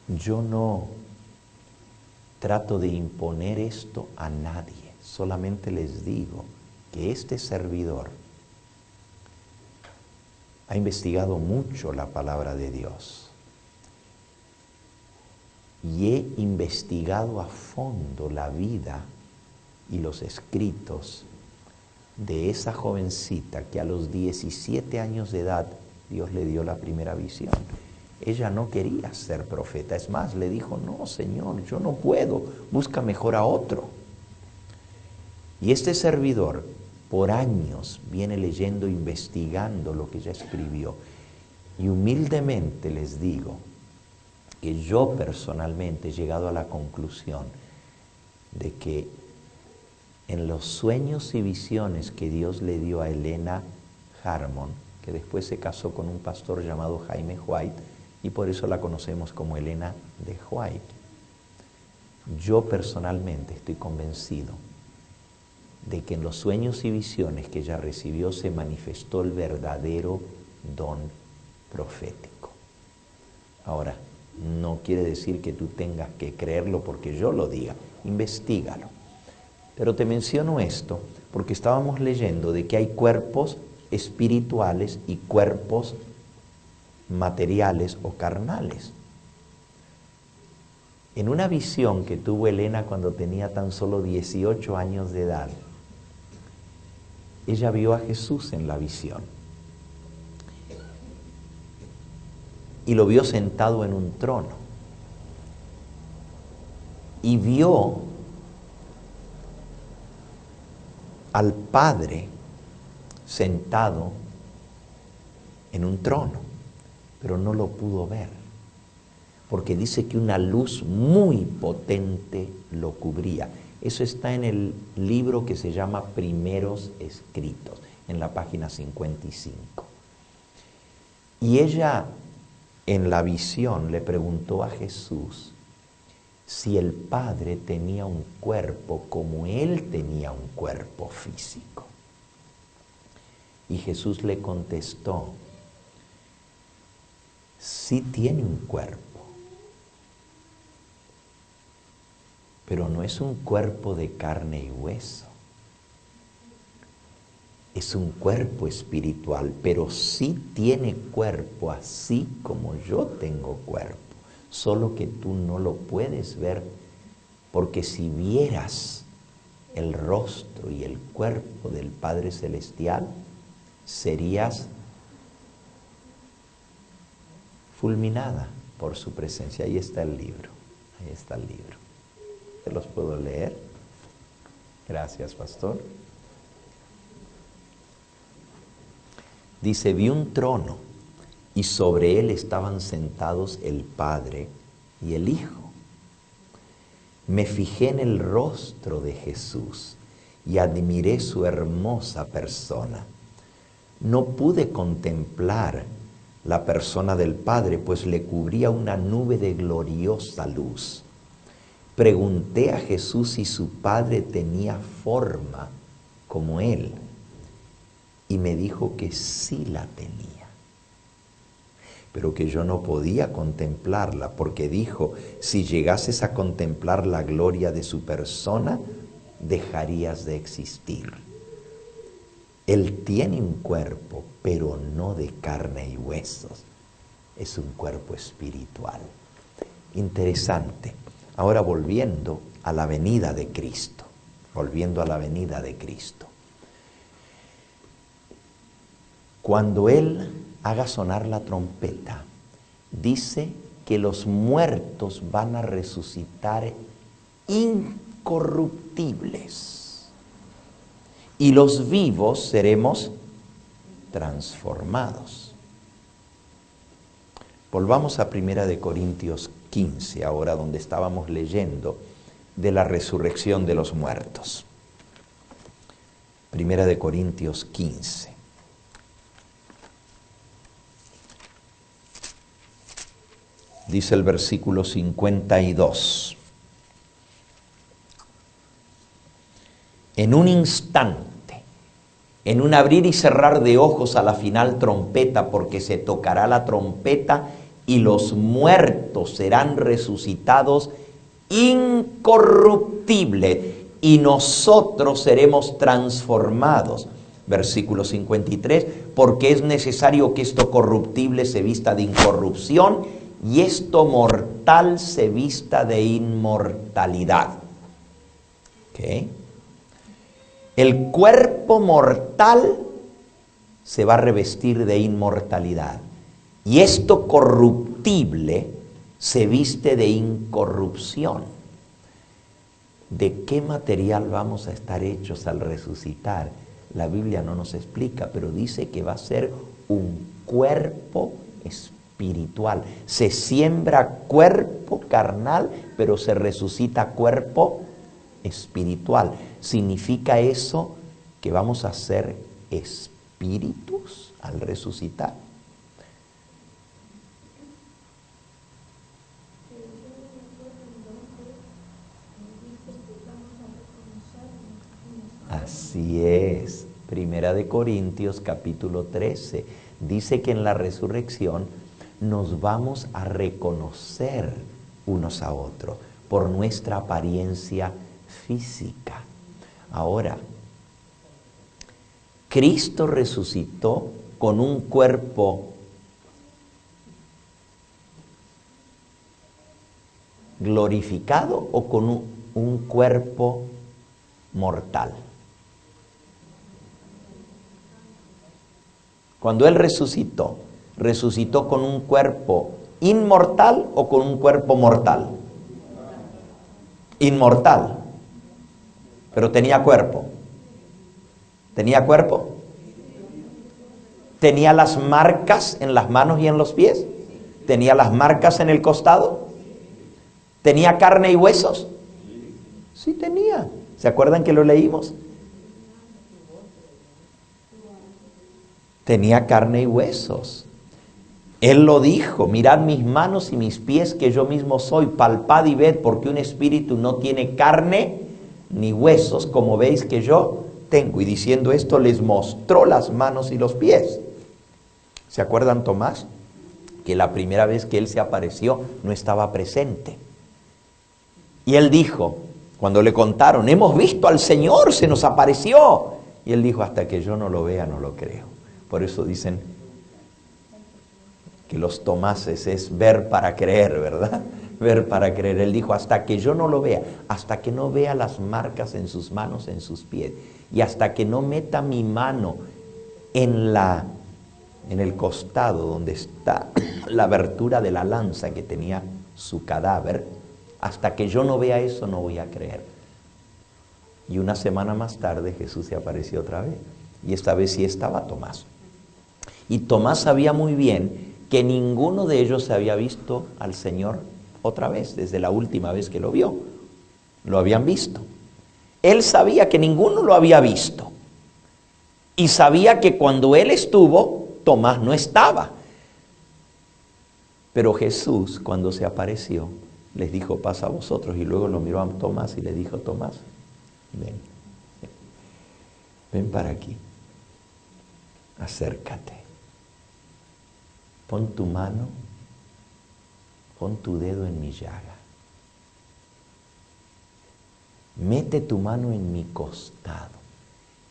yo no trato de imponer esto a nadie, solamente les digo que este servidor ha investigado mucho la palabra de Dios y he investigado a fondo la vida y los escritos de esa jovencita que a los 17 años de edad Dios le dio la primera visión. Ella no quería ser profeta, es más, le dijo, no, Señor, yo no puedo, busca mejor a otro. Y este servidor, por años, viene leyendo, investigando lo que ella escribió. Y humildemente les digo que yo personalmente he llegado a la conclusión de que en los sueños y visiones que Dios le dio a Elena Harmon, que después se casó con un pastor llamado Jaime White, y por eso la conocemos como Elena de White, yo personalmente estoy convencido de que en los sueños y visiones que ella recibió se manifestó el verdadero don profético. Ahora, no quiere decir que tú tengas que creerlo porque yo lo diga, investígalo. Pero te menciono esto porque estábamos leyendo de que hay cuerpos espirituales y cuerpos materiales o carnales. En una visión que tuvo Elena cuando tenía tan solo 18 años de edad, ella vio a Jesús en la visión y lo vio sentado en un trono y vio al Padre sentado en un trono pero no lo pudo ver, porque dice que una luz muy potente lo cubría. Eso está en el libro que se llama Primeros Escritos, en la página 55. Y ella, en la visión, le preguntó a Jesús si el Padre tenía un cuerpo como Él tenía un cuerpo físico. Y Jesús le contestó, sí tiene un cuerpo, pero no es un cuerpo de carne y hueso. Es un cuerpo espiritual, pero sí tiene cuerpo, así como yo tengo cuerpo. Solo que tú no lo puedes ver, porque si vieras el rostro y el cuerpo del Padre Celestial, serías fulminada por su presencia. Ahí está el libro, ahí está el libro. ¿Te los puedo leer? Gracias, pastor. Dice, vi un trono y sobre él estaban sentados el Padre y el Hijo. Me fijé en el rostro de Jesús y admiré su hermosa persona. No pude contemplar la persona del Padre, pues le cubría una nube de gloriosa luz. Pregunté a Jesús si su Padre tenía forma como Él, y me dijo que sí la tenía, pero que yo no podía contemplarla, porque dijo, si llegases a contemplar la gloria de su persona, dejarías de existir. Él tiene un cuerpo, pero no de carne y huesos, es un cuerpo espiritual. Interesante. Ahora volviendo a la venida de Cristo, Cuando Él haga sonar la trompeta, dice que los muertos van a resucitar incorruptibles y los vivos seremos transformados. Volvamos a 1 Corintios 15, ahora donde estábamos leyendo de la resurrección de los muertos. 1 Corintios 15. Dice el versículo 52. En un instante, en un abrir y cerrar de ojos a la final trompeta, porque se tocará la trompeta y los muertos serán resucitados incorruptibles y nosotros seremos transformados. Versículo 53, porque es necesario que esto corruptible se vista de incorrupción y esto mortal se vista de inmortalidad. ¿Okay? El cuerpo mortal se va a revestir de inmortalidad y esto corruptible se viste de incorrupción. ¿De qué material vamos a estar hechos al resucitar? La Biblia no nos explica, pero dice que va a ser un cuerpo espiritual. Se siembra cuerpo carnal, pero se resucita cuerpo espiritual. ¿Significa eso que vamos a ser espíritus al resucitar? Así es. 1 Corintios capítulo 13 dice que en la resurrección nos vamos a reconocer unos a otros por nuestra apariencia física. Ahora, Cristo resucitó con un cuerpo glorificado o con un cuerpo mortal. Cuando Él resucitó, ¿resucitó con un cuerpo inmortal o con un cuerpo mortal? Inmortal. Pero tenía cuerpo. ¿Tenía cuerpo? ¿Tenía las marcas en las manos y en los pies? ¿Tenía las marcas en el costado? ¿Tenía carne y huesos? Sí tenía. ¿Se acuerdan que lo leímos? Tenía carne y huesos. Él lo dijo: mirad mis manos y mis pies, que yo mismo soy, palpad y ved, porque un espíritu no tiene carne ni huesos, como veis que yo tengo. Y diciendo esto, les mostró las manos y los pies. ¿Se acuerdan, Tomás? Que la primera vez que él se apareció no estaba presente. Y él dijo, cuando le contaron: hemos visto al Señor, se nos apareció. Y él dijo: hasta que yo no lo vea, no lo creo. Por eso dicen que los Tomases es ver para creer, ¿verdad? Ver para creer. Él dijo: hasta que yo no lo vea, hasta que no vea las marcas en sus manos, en sus pies, y hasta que no meta mi mano en el costado donde está la abertura de la lanza que tenía su cadáver, hasta que yo no vea eso, no voy a creer. Y una semana más tarde Jesús se apareció otra vez, y esta vez sí estaba Tomás. Y Tomás sabía muy bien que ninguno de ellos se había visto al Señor otra vez, desde la última vez que lo vio. Lo habían visto. Él sabía que ninguno lo había visto. Y sabía que cuando él estuvo, Tomás no estaba. Pero Jesús, cuando se apareció, les dijo: pasa a vosotros. Y luego lo miró a Tomás y le dijo: Tomás, ven para aquí, acércate. Pon tu mano, pon tu dedo en mi llaga. Mete tu mano en mi costado.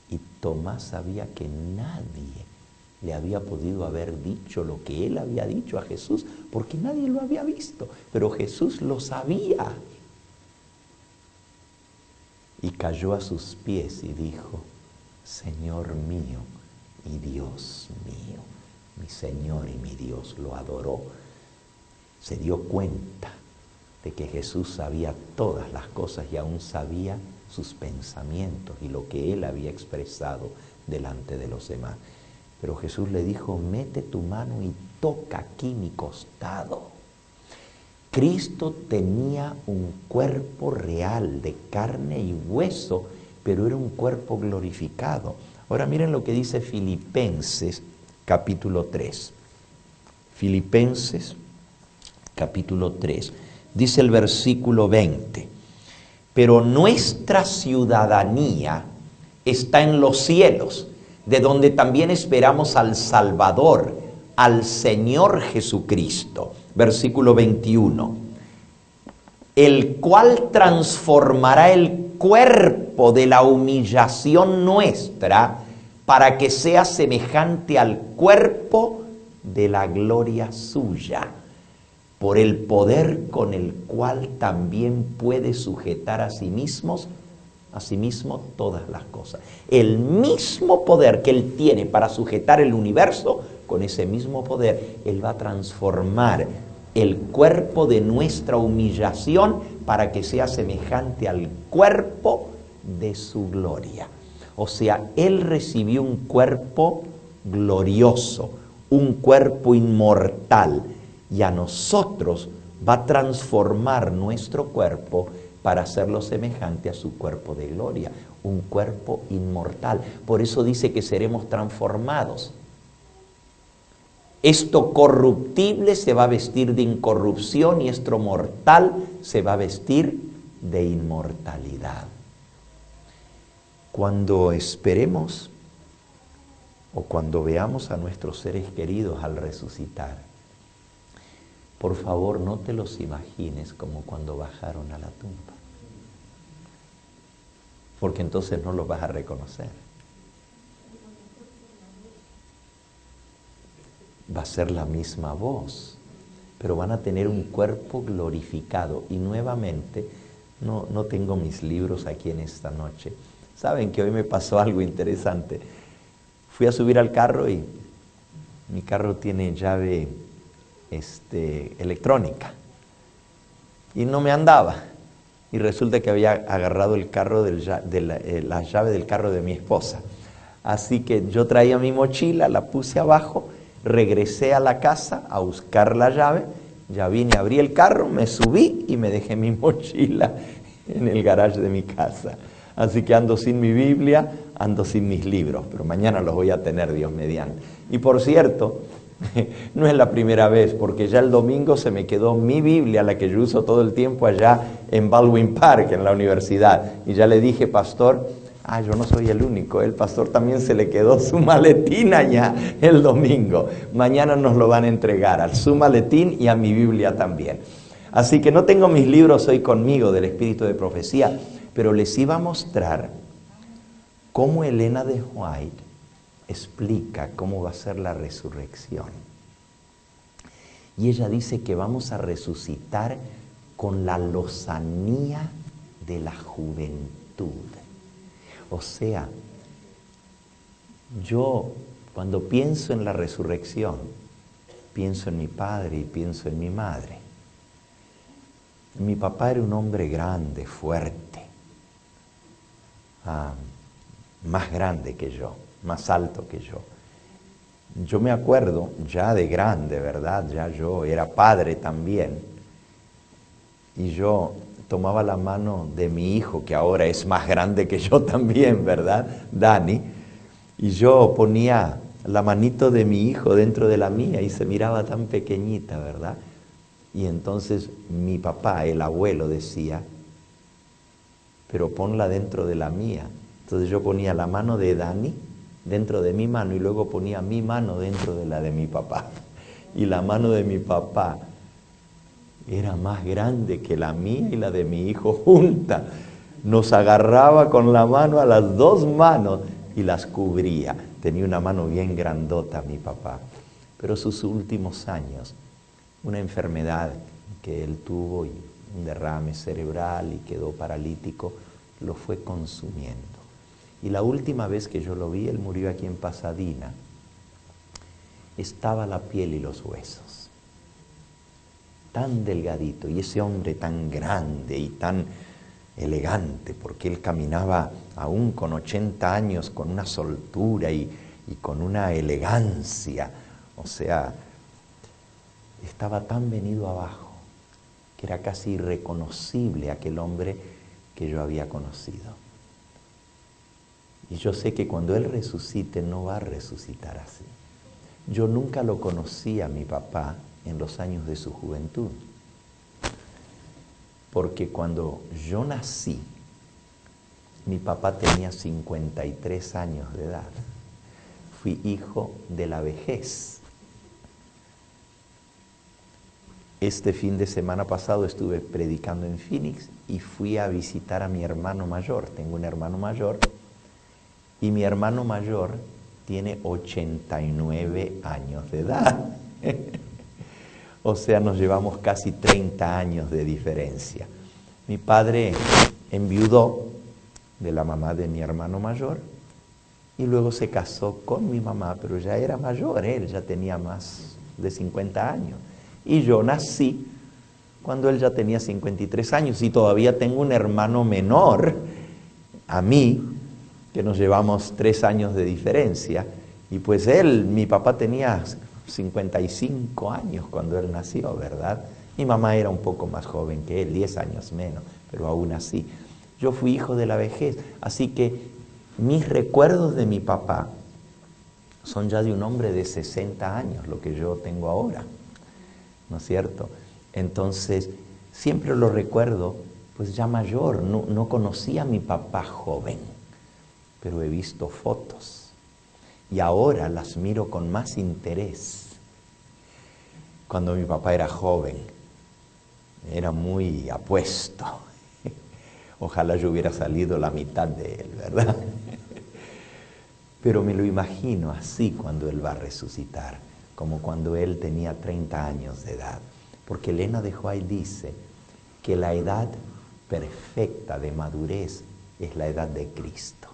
Y Tomás sabía que nadie le había podido haber dicho lo que él había dicho a Jesús, porque nadie lo había visto, pero Jesús lo sabía. Y cayó a sus pies y dijo: Señor mío y Dios mío. Mi Señor y mi Dios. Lo adoró. Se dio cuenta de que Jesús sabía todas las cosas y aún sabía sus pensamientos y lo que él había expresado delante de los demás. Pero Jesús le dijo: mete tu mano y toca aquí mi costado. Cristo tenía un cuerpo real de carne y hueso, pero era un cuerpo glorificado. Ahora miren lo que dice Filipenses capítulo 3. Filipenses capítulo 3. Dice el versículo 20: pero nuestra ciudadanía está en los cielos, de donde también esperamos al Salvador, al Señor Jesucristo. Versículo 21. El cual transformará el cuerpo de la humillación nuestra para que sea semejante al cuerpo de la gloria suya, por el poder con el cual también puede sujetar a sí mismo todas las cosas. El mismo poder que Él tiene para sujetar el universo, con ese mismo poder Él va a transformar el cuerpo de nuestra humillación para que sea semejante al cuerpo de su gloria. O sea, Él recibió un cuerpo glorioso, un cuerpo inmortal, y a nosotros va a transformar nuestro cuerpo para hacerlo semejante a su cuerpo de gloria, un cuerpo inmortal. Por eso dice que seremos transformados. Esto corruptible se va a vestir de incorrupción y esto mortal se va a vestir de inmortalidad. Cuando esperemos o cuando veamos a nuestros seres queridos al resucitar, por favor no te los imagines como cuando bajaron a la tumba, porque entonces no los vas a reconocer. Va a ser la misma voz, pero van a tener un cuerpo glorificado. Y nuevamente, no tengo mis libros aquí en esta noche. Saben que hoy me pasó algo interesante. Fui a subir al carro y mi carro tiene llave electrónica y no me andaba. Y resulta que había agarrado el carro la llave del carro de mi esposa. Así que yo traía mi mochila, la puse abajo, regresé a la casa a buscar la llave, ya vine, abrí el carro, me subí y me dejé mi mochila en el garage de mi casa. Así que ando sin mi Biblia, ando sin mis libros, pero mañana los voy a tener, Dios mediante. Y por cierto, no es la primera vez, porque ya el domingo se me quedó mi Biblia, la que yo uso todo el tiempo allá en Baldwin Park, en la universidad. Y ya le dije, pastor, yo no soy el único, el pastor también se le quedó su maletín allá el domingo. Mañana nos lo van a entregar, a su maletín y a mi Biblia también. Así que no tengo mis libros hoy conmigo del Espíritu de Profecía, pero les iba a mostrar cómo Elena de White explica cómo va a ser la resurrección. Y ella dice que vamos a resucitar con la lozanía de la juventud. O sea, yo cuando pienso en la resurrección, pienso en mi padre y pienso en mi madre. Mi papá era un hombre grande, fuerte, más grande que yo, más alto que yo. Yo me acuerdo ya de grande, ¿verdad? Ya yo era padre también. Y yo tomaba la mano de mi hijo, que ahora es más grande que yo también, ¿verdad? Dani. Y yo ponía la manito de mi hijo dentro de la mía y se miraba tan pequeñita, ¿verdad? Y entonces mi papá, el abuelo, decía, pero ponla dentro de la mía. Entonces yo ponía la mano de Dani dentro de mi mano y luego ponía mi mano dentro de la de mi papá. Y la mano de mi papá era más grande que la mía y la de mi hijo junta. Nos agarraba con la mano a las dos manos y las cubría. Tenía una mano bien grandota mi papá. Pero sus últimos años, una enfermedad que él tuvo y un derrame cerebral y quedó paralítico, lo fue consumiendo. Y la última vez que yo lo vi, él murió aquí en Pasadena, estaba la piel y los huesos, tan delgadito, y ese hombre tan grande y tan elegante, porque él caminaba aún con 80 años con una soltura y con una elegancia, o sea, estaba tan venido abajo que era casi irreconocible aquel hombre que yo había conocido. Y yo sé que cuando él resucite no va a resucitar así. Yo nunca lo conocí a mi papá en los años de su juventud, porque cuando yo nací, mi papá tenía 53 años de edad. Fui hijo de la vejez. Este fin de semana pasado estuve predicando en Phoenix y fui a visitar a mi hermano mayor. Tengo un hermano mayor y mi hermano mayor tiene 89 años de edad. O sea, nos llevamos casi 30 años de diferencia. Mi padre enviudó de la mamá de mi hermano mayor y luego se casó con mi mamá, pero ya era mayor, él ya tenía más de 50 años. Y yo nací cuando él ya tenía 53 años y todavía tengo un hermano menor a mí, que nos llevamos 3 años de diferencia. Y pues mi papá tenía 55 años cuando él nació, ¿verdad? Mi mamá era un poco más joven que él, 10 años menos, pero aún así. Yo fui hijo de la vejez, así que mis recuerdos de mi papá son ya de un hombre de 60 años, lo que yo tengo ahora, ¿no es cierto? Entonces, siempre lo recuerdo, pues ya mayor, no conocí a mi papá joven, pero he visto fotos y ahora las miro con más interés. Cuando mi papá era joven, era muy apuesto. Ojalá yo hubiera salido la mitad de él, ¿verdad? Pero me lo imagino así cuando él va a resucitar, como cuando él tenía 30 años de edad. Porque Elena de White dice que la edad perfecta de madurez es la edad de Cristo,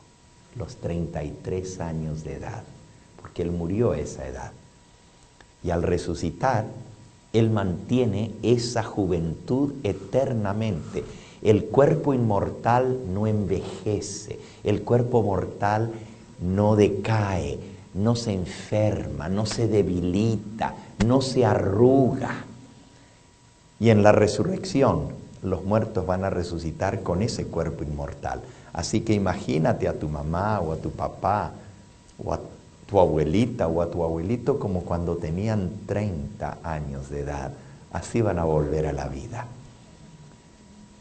los 33 años de edad, porque él murió a esa edad. Y al resucitar, él mantiene esa juventud eternamente. El cuerpo inmortal no envejece, el cuerpo mortal no decae, no se enferma, no se debilita, no se arruga. Y en la resurrección, los muertos van a resucitar con ese cuerpo inmortal. Así que imagínate a tu mamá o a tu papá o a tu abuelita o a tu abuelito como cuando tenían 30 años de edad. Así van a volver a la vida.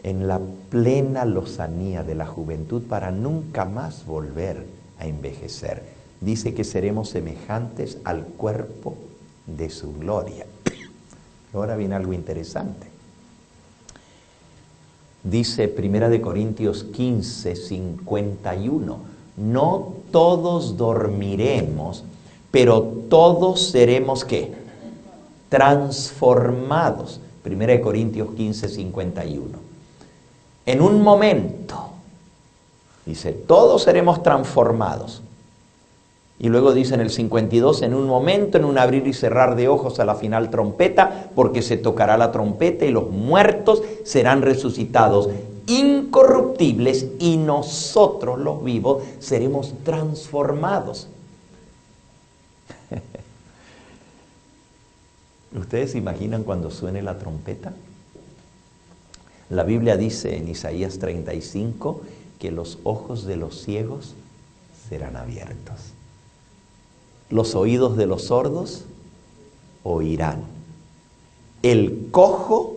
En la plena lozanía de la juventud para nunca más volver a envejecer. Dice que seremos semejantes al cuerpo de su gloria. Ahora viene algo interesante. Dice 1 Corintios 15, 51, no todos dormiremos, pero todos seremos ¿qué? Transformados. 1 Corintios 15, 51. En un momento, dice, todos seremos transformados. Y luego dice en el 52, en un momento, en un abrir y cerrar de ojos a la final trompeta, porque se tocará la trompeta y los muertos serán resucitados incorruptibles y nosotros los vivos seremos transformados. ¿Ustedes se imaginan cuando suene la trompeta? La Biblia dice en Isaías 35 que los ojos de los ciegos serán abiertos. Los oídos de los sordos oirán. El cojo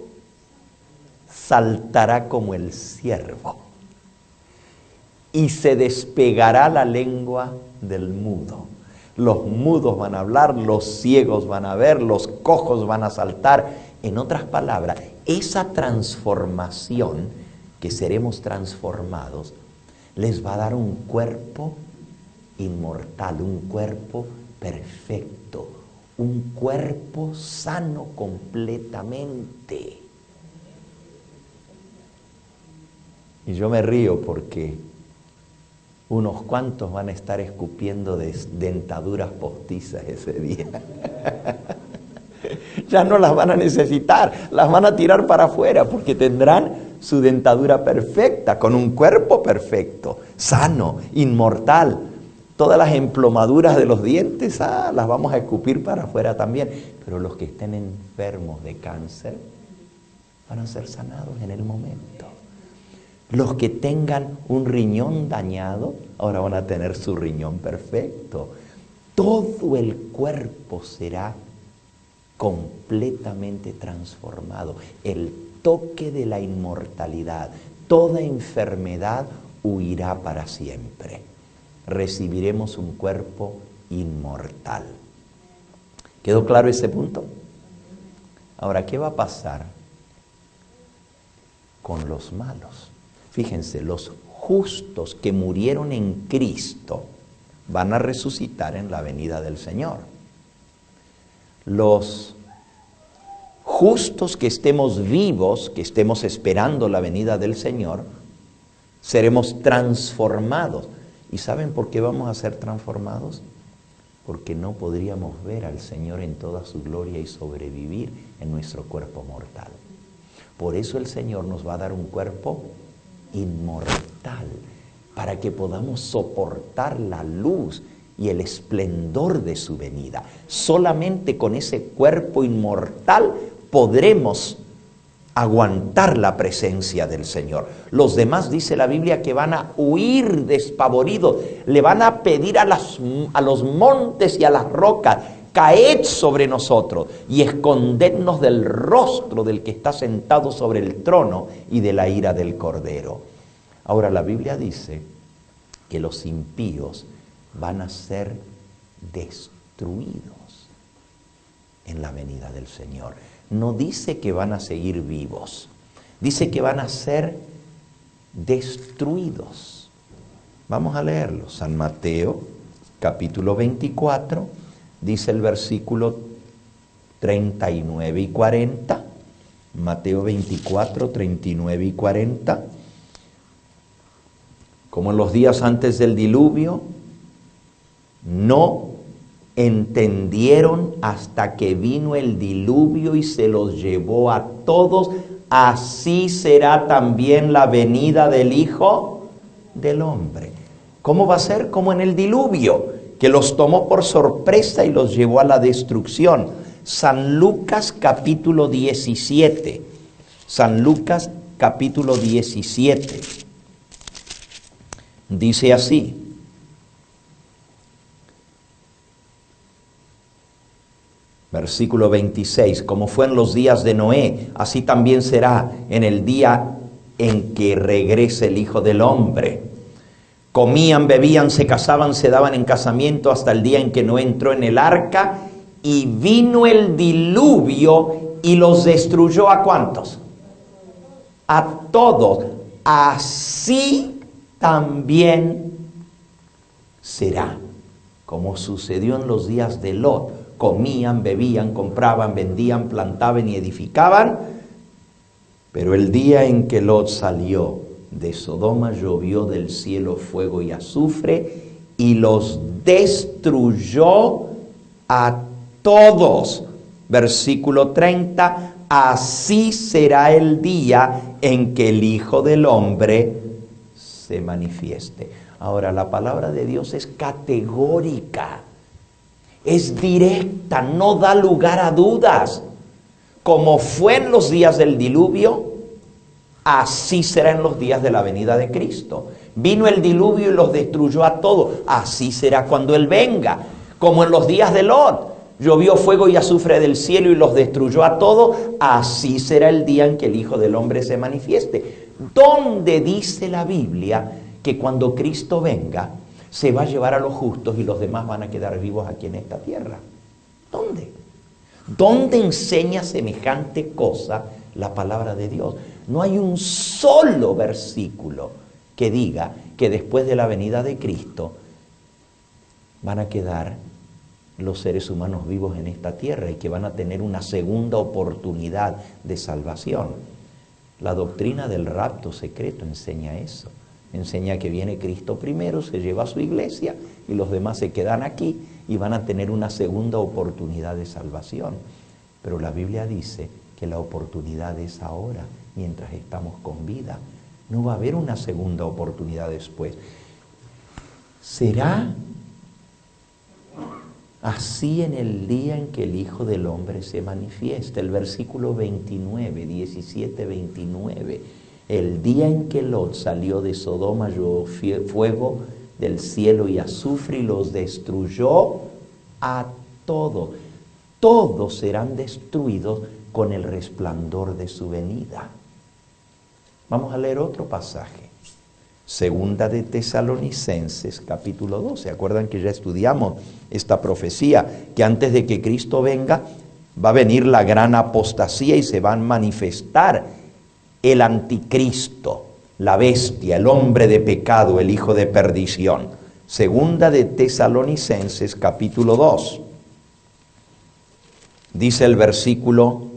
saltará como el ciervo y se despegará la lengua del mudo. Los mudos van a hablar, los ciegos van a ver, los cojos van a saltar. En otras palabras, esa transformación que seremos transformados les va a dar un cuerpo inmortal, un cuerpo perfecto, un cuerpo sano completamente. Y yo me río porque unos cuantos van a estar escupiendo dentaduras postizas ese día. Ya no las van a necesitar, las van a tirar para afuera porque tendrán su dentadura perfecta, con un cuerpo perfecto, sano, inmortal. Todas las emplomaduras de los dientes, las vamos a escupir para afuera también. Pero los que estén enfermos de cáncer van a ser sanados en el momento. Los que tengan un riñón dañado, ahora van a tener su riñón perfecto. Todo el cuerpo será completamente transformado. El toque de la inmortalidad. Toda enfermedad huirá para siempre. Recibiremos un cuerpo inmortal. ¿Quedó claro ese punto? Ahora, ¿qué va a pasar con los malos? Fíjense, los justos que murieron en Cristo van a resucitar en la venida del Señor. Los justos que estemos vivos, que estemos esperando la venida del Señor, seremos transformados. ¿Y saben por qué vamos a ser transformados? Porque no podríamos ver al Señor en toda su gloria y sobrevivir en nuestro cuerpo mortal. Por eso el Señor nos va a dar un cuerpo inmortal, para que podamos soportar la luz y el esplendor de su venida. Solamente con ese cuerpo inmortal podremos aguantar la presencia del Señor. Los demás, dice la Biblia, que van a huir despavoridos, le van a pedir a los montes y a las rocas, caed sobre nosotros y escondednos del rostro del que está sentado sobre el trono y de la ira del Cordero. Ahora la Biblia dice que los impíos van a ser destruidos en la venida del Señor. No dice que van a seguir vivos, dice que van a ser destruidos. Vamos a leerlo. San Mateo, capítulo 24, dice el versículo 39 y 40. Mateo 24, 39 y 40. Como en los días antes del diluvio, no entendieron hasta que vino el diluvio y se los llevó a todos, así será también la venida del Hijo del Hombre. ¿Cómo va a ser? Como en el diluvio, que los tomó por sorpresa y los llevó a la destrucción. San Lucas capítulo 17. San Lucas capítulo 17. Dice así. Versículo 26. Como fue en los días de Noé, así también será en el día en que regrese el Hijo del Hombre. Comían, bebían, se casaban, se daban en casamiento hasta el día en que Noé entró en el arca y vino el diluvio y los destruyó. ¿A cuántos? A todos. Así también será, como sucedió en los días de Lot. Comían, bebían, compraban, vendían, plantaban y edificaban. Pero el día en que Lot salió de Sodoma, llovió del cielo fuego y azufre y los destruyó a todos. Versículo 30. Así será el día en que el Hijo del Hombre se manifieste. Ahora, la palabra de Dios es categórica, es directa, no da lugar a dudas. Como fue en los días del diluvio, así será en los días de la venida de Cristo. Vino el diluvio y los destruyó a todos. Así será cuando Él venga. Como en los días de Lot, llovió fuego y azufre del cielo y los destruyó a todos. Así será el día en que el Hijo del Hombre se manifieste. ¿Dónde dice la Biblia que cuando Cristo venga se va a llevar a los justos y los demás van a quedar vivos aquí en esta tierra? ¿Dónde? ¿Dónde enseña semejante cosa la palabra de Dios? No hay un solo versículo que diga que después de la venida de Cristo van a quedar los seres humanos vivos en esta tierra y que van a tener una segunda oportunidad de salvación. La doctrina del rapto secreto enseña eso. Enseña que viene Cristo primero, se lleva a su iglesia y los demás se quedan aquí y van a tener una segunda oportunidad de salvación. Pero la Biblia dice que la oportunidad es ahora, mientras estamos con vida. No va a haber una segunda oportunidad después. Será así en el día en que el Hijo del Hombre se manifieste. El versículo 29, 17, 29. El día en que Lot salió de Sodoma, llovió fuego del cielo y azufre y los destruyó a todos. Todos serán destruidos con el resplandor de su venida. Vamos a leer otro pasaje. Segunda de Tesalonicenses, capítulo 2. ¿Se acuerdan que ya estudiamos esta profecía? Que antes de que Cristo venga, va a venir la gran apostasía y se va a manifestar el anticristo, la bestia, el hombre de pecado, el hijo de perdición. Segunda de Tesalonicenses, capítulo 2. Dice el versículo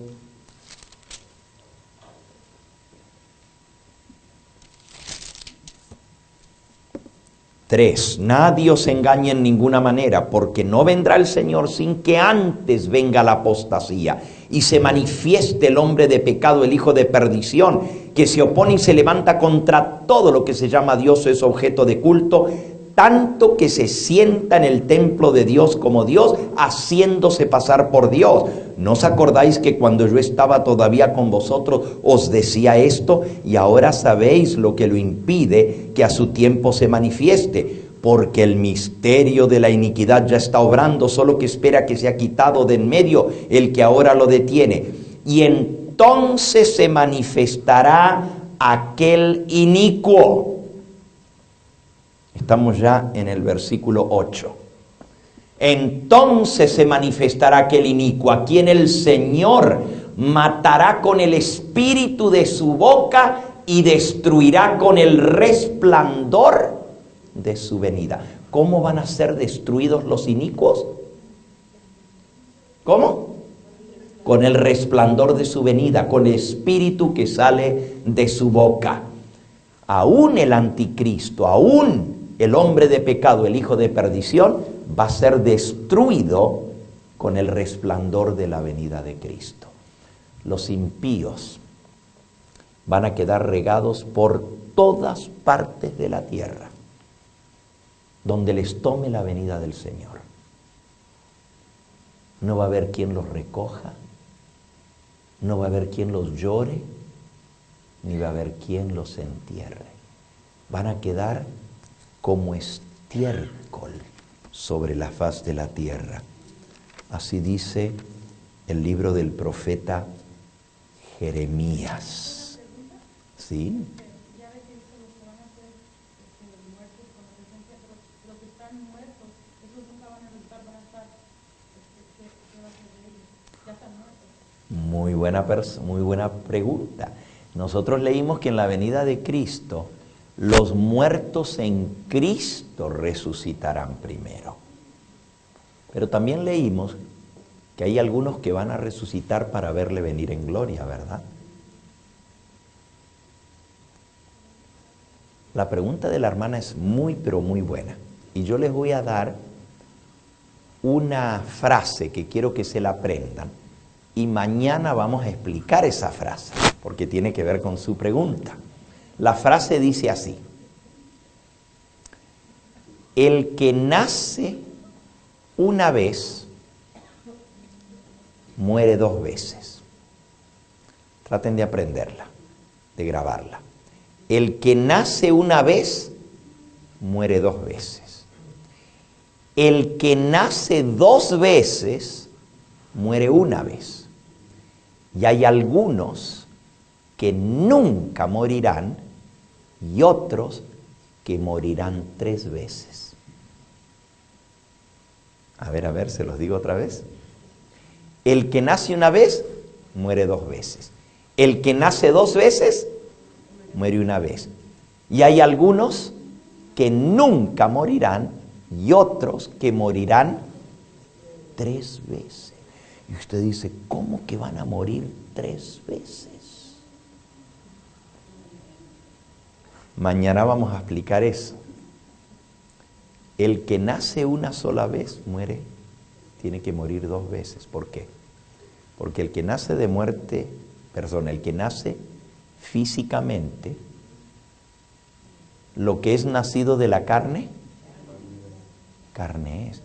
3. Nadie os engañe en ninguna manera, porque no vendrá el Señor sin que antes venga la apostasía y se manifieste el hombre de pecado, el hijo de perdición, que se opone y se levanta contra todo lo que se llama Dios o es objeto de culto, tanto que se sienta en el templo de Dios como Dios, haciéndose pasar por Dios. ¿No os acordáis que cuando yo estaba todavía con vosotros os decía esto? Y ahora sabéis lo que lo impide que a su tiempo se manifieste, porque el misterio de la iniquidad ya está obrando, solo que espera que sea quitado de en medio el que ahora lo detiene. Y entonces se manifestará aquel inicuo. Estamos ya en el versículo 8. Entonces se manifestará aquel inicuo, a quien el Señor matará con el espíritu de su boca y destruirá con el resplandor de su venida. ¿Cómo van a ser destruidos los inicuos? ¿Cómo? Con el resplandor de su venida, con el espíritu que sale de su boca. Aún el anticristo, aún el hombre de pecado, el hijo de perdición, va a ser destruido con el resplandor de la venida de Cristo. Los impíos van a quedar regados por todas partes de la tierra. donde les tome la venida del Señor. No va a haber quien los recoja, no va a haber quien los llore, ni va a haber quien los entierre. Van a quedar como estiércol sobre la faz de la tierra. Así dice el libro del profeta Jeremías. ¿Sí? Muy buena pregunta. Nosotros leímos que en la venida de Cristo, los muertos en Cristo resucitarán primero. Pero también leímos que hay algunos que van a resucitar para verle venir en gloria, ¿verdad? La pregunta de la hermana es muy, pero muy buena. Y yo les voy a dar una frase que quiero que se la aprendan. Y mañana vamos a explicar esa frase, porque tiene que ver con su pregunta. La frase dice así: el que nace una vez, muere dos veces. Traten de aprenderla, de grabarla. El que nace una vez, muere dos veces. El que nace dos veces, muere una vez. Y hay algunos que nunca morirán y otros que morirán tres veces. A ver, se los digo otra vez. El que nace una vez, muere dos veces. El que nace dos veces, muere una vez. Y hay algunos que nunca morirán y otros que morirán tres veces. Y usted dice, ¿cómo que van a morir tres veces? Mañana vamos a explicar eso. El que nace una sola vez muere, tiene que morir dos veces. ¿Por qué? Porque el que nace de muerte, el que nace físicamente, lo que es nacido de la carne, carne es.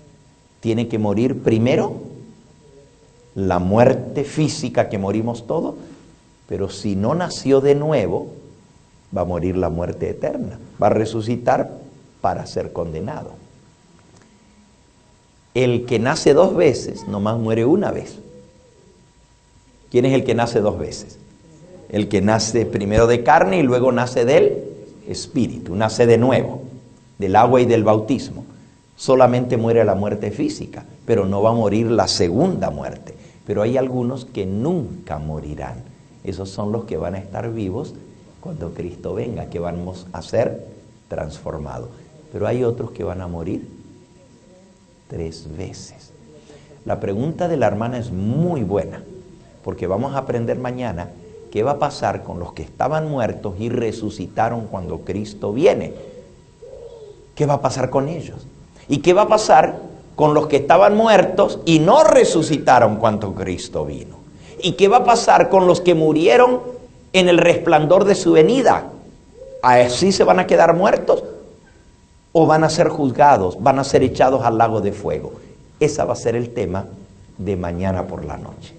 Tiene que morir primero la muerte física que morimos todos, pero si no nació de nuevo, va a morir la muerte eterna. Va a resucitar para ser condenado. El que nace dos veces, nomás muere una vez. ¿Quién es el que nace dos veces? El que nace primero de carne y luego nace del Espíritu, nace de nuevo, del agua y del bautismo. Solamente muere la muerte física, pero no va a morir la segunda muerte. Pero hay algunos que nunca morirán. Esos son los que van a estar vivos cuando Cristo venga, que vamos a ser transformados. Pero hay otros que van a morir tres veces. La pregunta de la hermana es muy buena, porque vamos a aprender mañana qué va a pasar con los que estaban muertos y resucitaron cuando Cristo viene. ¿Qué va a pasar con ellos? ¿Y qué va a pasar con los que estaban muertos y no resucitaron cuando Cristo vino? ¿Y qué va a pasar con los que murieron en el resplandor de su venida? ¿Así se van a quedar muertos? ¿O van a ser juzgados, van a ser echados al lago de fuego? Ese va a ser el tema de mañana por la noche.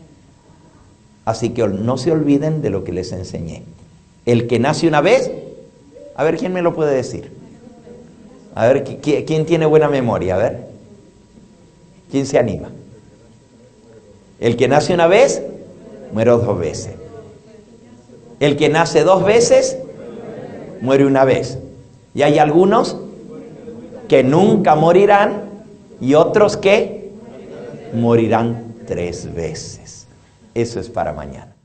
Así que no se olviden de lo que les enseñé. El que nace una vez, a ver, ¿quién me lo puede decir? A ver, ¿quién tiene buena memoria? A ver, ¿quién se anima? El que nace una vez, muere dos veces. El que nace dos veces, muere una vez. Y hay algunos que nunca morirán y otros que morirán tres veces. Eso es para mañana.